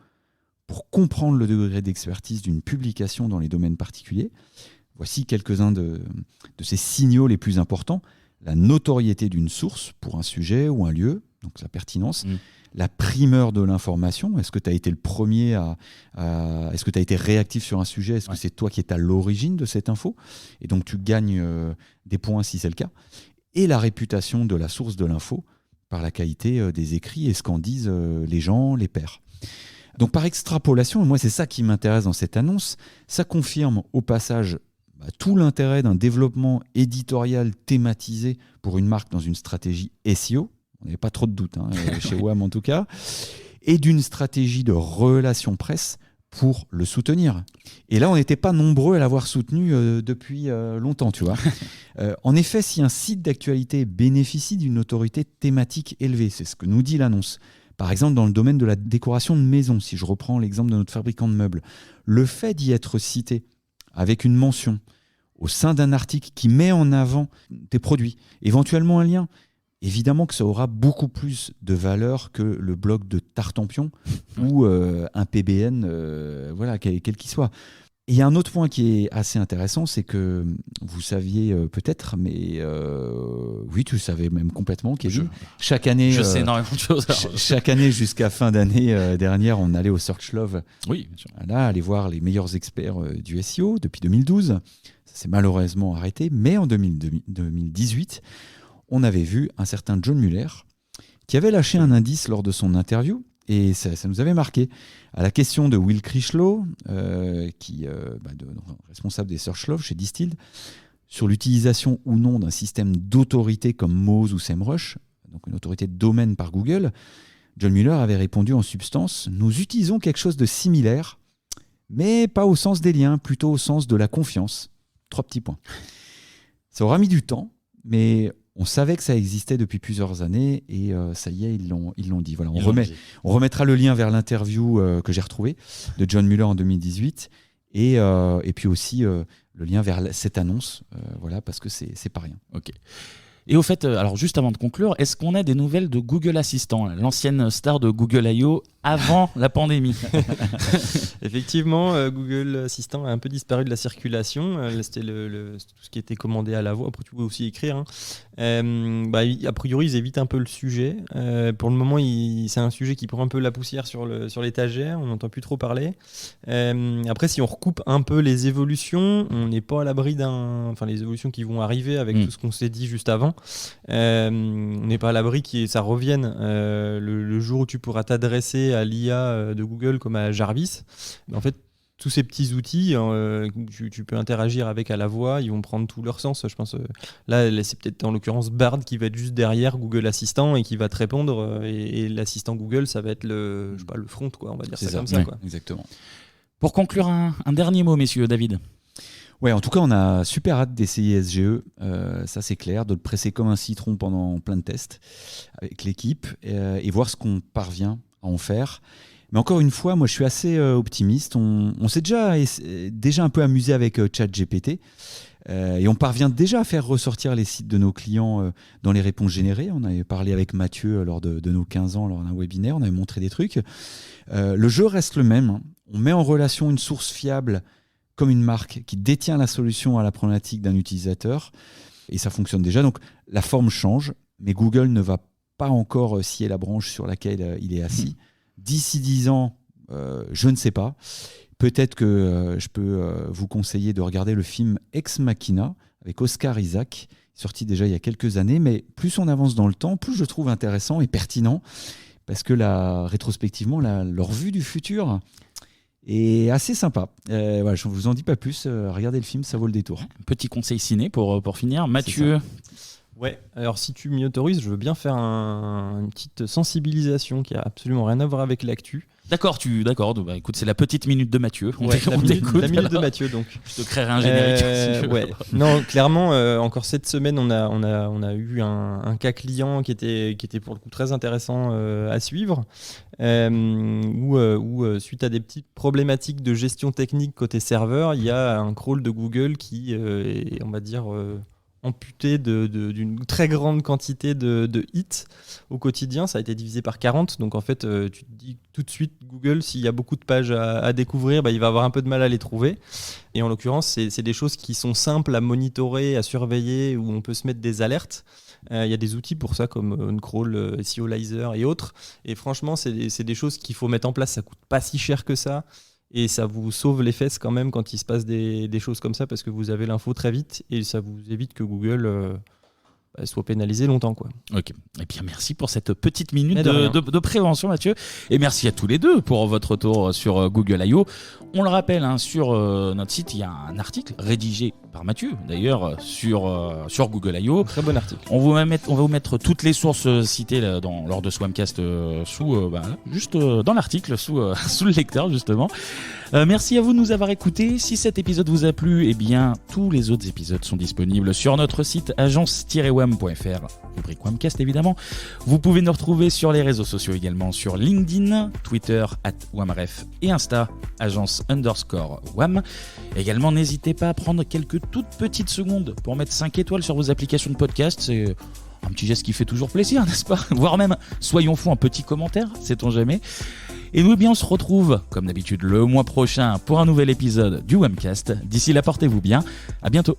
pour comprendre le degré d'expertise d'une publication dans les domaines particuliers. Voici quelques-uns de ces signaux les plus importants. La notoriété d'une source pour un sujet ou un lieu, donc sa pertinence. La primeur de l'information. Est-ce que tu as été le premier est-ce que tu as été réactif sur un sujet? Est-ce que c'est toi qui es à l'origine de cette info? Et donc tu gagnes des points si c'est le cas. Et la réputation de la source de l'info par la qualité des écrits et ce qu'en disent les gens, les pairs. Donc par extrapolation, moi c'est ça qui m'intéresse dans cette annonce, ça confirme au passage tout l'intérêt d'un développement éditorial thématisé pour une marque dans une stratégie SEO, on n'avait pas trop de doutes chez WAM en tout cas, et d'une stratégie de relations presse pour le soutenir. Et là, on n'était pas nombreux à l'avoir soutenu depuis longtemps, tu vois. En effet, si un site d'actualité bénéficie d'une autorité thématique élevée, c'est ce que nous dit l'annonce, par exemple dans le domaine de la décoration de maison, si je reprends l'exemple de notre fabricant de meubles, le fait d'y être cité avec une mention au sein d'un article qui met en avant tes produits, éventuellement un lien, évidemment que ça aura beaucoup plus de valeur que le blog de Tartampion ou un PBN, voilà, quel qu'il soit. Et il y a un autre point qui est assez intéressant, c'est que vous saviez peut-être, mais oui, tu savais même complètement, Kevin. Chaque année, je sais énormément de choses. Chaque année, jusqu'à fin d'année dernière, on allait au Search Love. Oui, bien sûr. Voilà, aller voir les meilleurs experts du SEO depuis 2012. Ça s'est malheureusement arrêté, mais en 2018, on avait vu un certain John Muller qui avait lâché un indice lors de son interview. Et ça nous avait marqué. À la question de Will Critchlow, responsable des Search Love chez Distilled, sur l'utilisation ou non d'un système d'autorité comme Moz ou SEMrush, donc une autorité de domaine par Google, John Muller avait répondu en substance « Nous utilisons quelque chose de similaire, mais pas au sens des liens, plutôt au sens de la confiance. » 3 petits points. Ça aura mis du temps, mais on savait que ça existait depuis plusieurs années et ça y est, ils l'ont dit. Voilà, on remettra le lien vers l'interview que j'ai retrouvée de John Muller en 2018 et puis aussi le lien vers cette annonce, voilà, parce que c'est pas rien. Ok. Et au fait, alors juste avant de conclure, est-ce qu'on a des nouvelles de Google Assistant, l'ancienne star de Google I.O. avant la pandémie? Effectivement, Google Assistant a un peu disparu de la circulation. C'était tout ce qui était commandé à la voix. Après, tu pouvais aussi écrire. A priori, ils évitent un peu le sujet. Pour le moment, c'est un sujet qui prend un peu la poussière sur l'étagère. On n'entend plus trop parler. Après, si on recoupe un peu les évolutions, on n'est pas à l'abri les évolutions qui vont arriver avec tout ce qu'on s'est dit juste avant. On n'est pas à l'abri que ça revienne le jour où tu pourras t'adresser à l'IA de Google comme à Jarvis. En fait, tous ces petits outils, tu peux interagir avec à la voix, ils vont prendre tout leur sens. Je pense là, c'est peut-être en l'occurrence Bard qui va être juste derrière Google Assistant et qui va te répondre. Et l'assistant Google, ça va être le front, quoi. On va dire ça comme ça. Quoi. Exactement. Pour conclure, un dernier mot, messieurs, David. Ouais, en tout cas, on a super hâte d'essayer SGE, ça c'est clair, de le presser comme un citron pendant plein de tests avec l'équipe et voir ce qu'on parvient à en faire. Mais encore une fois, moi je suis assez optimiste. On s'est déjà un peu amusé avec ChatGPT et on parvient déjà à faire ressortir les sites de nos clients dans les réponses générées. On avait parlé avec Mathieu lors de nos 15 ans, lors d'un webinaire, on avait montré des trucs. Le jeu reste le même. On met en relation une source fiable comme une marque qui détient la solution à la problématique d'un utilisateur. Et ça fonctionne déjà. Donc la forme change, mais Google ne va pas encore scier la branche sur laquelle il est assis. D'ici 10 ans, je ne sais pas. Peut-être que je peux vous conseiller de regarder le film Ex Machina avec Oscar Isaac, sorti déjà il y a quelques années. Mais plus on avance dans le temps, plus je trouve intéressant et pertinent. Parce que rétrospectivement, leur vue du futur est assez sympa. Voilà, je ne vous en dis pas plus. Regardez le film, ça vaut le détour. Petit conseil ciné pour finir. Mathieu. Ouais, alors si tu m'y autorises, je veux bien faire une petite sensibilisation qui a absolument rien à voir avec l'actu. D'accord, bah, écoute, c'est la petite minute de Mathieu. La minute de Mathieu, donc. Je te créerai un générique. Si tu veux. Ouais. Non, clairement, encore cette semaine, on a eu un cas client qui était pour le coup très intéressant à suivre, où suite à des petites problématiques de gestion technique côté serveur, il y a un crawl de Google qui est, on va dire, amputé d'une très grande quantité de hits au quotidien. Ça a été divisé par 40, donc en fait tu te dis tout de suite, Google, s'il y a beaucoup de pages à découvrir, il va avoir un peu de mal à les trouver, et en l'occurrence c'est des choses qui sont simples à monitorer, à surveiller, où on peut se mettre des alertes. Il y a des outils pour ça comme OnCrawl, SEOlizer et autres, et franchement c'est des choses qu'il faut mettre en place. Ça coûte pas si cher que ça, et ça vous sauve les fesses quand même quand il se passe des choses comme ça, parce que vous avez l'info très vite et ça vous évite que Google soit pénalisé longtemps, quoi. Ok. Et bien merci pour cette petite minute de prévention, Mathieu. Et merci à tous les deux pour votre retour sur Google I.O. On le rappelle, sur notre site, il y a un article rédigé par Mathieu, d'ailleurs, sur Google I.O. Très bon article. On va vous mettre toutes les sources citées là, lors de ce Wamcast juste dans l'article, sous le lecteur, justement. Merci à vous de nous avoir écoutés. Si cet épisode vous a plu, tous les autres épisodes sont disponibles sur notre site agence-wam.fr, rubrique Wamcast évidemment. Vous pouvez nous retrouver sur les réseaux sociaux également, sur LinkedIn, Twitter @wamref et Insta agence_wam. Également, n'hésitez pas à prendre quelques toutes petites secondes pour mettre 5 étoiles sur vos applications de podcast. C'est un petit geste qui fait toujours plaisir, n'est-ce pas? Voire même, soyons fous, un petit commentaire, sait-on jamais. Et nous, on se retrouve, comme d'habitude, le mois prochain pour un nouvel épisode du Wamcast. D'ici là, portez-vous bien. À bientôt.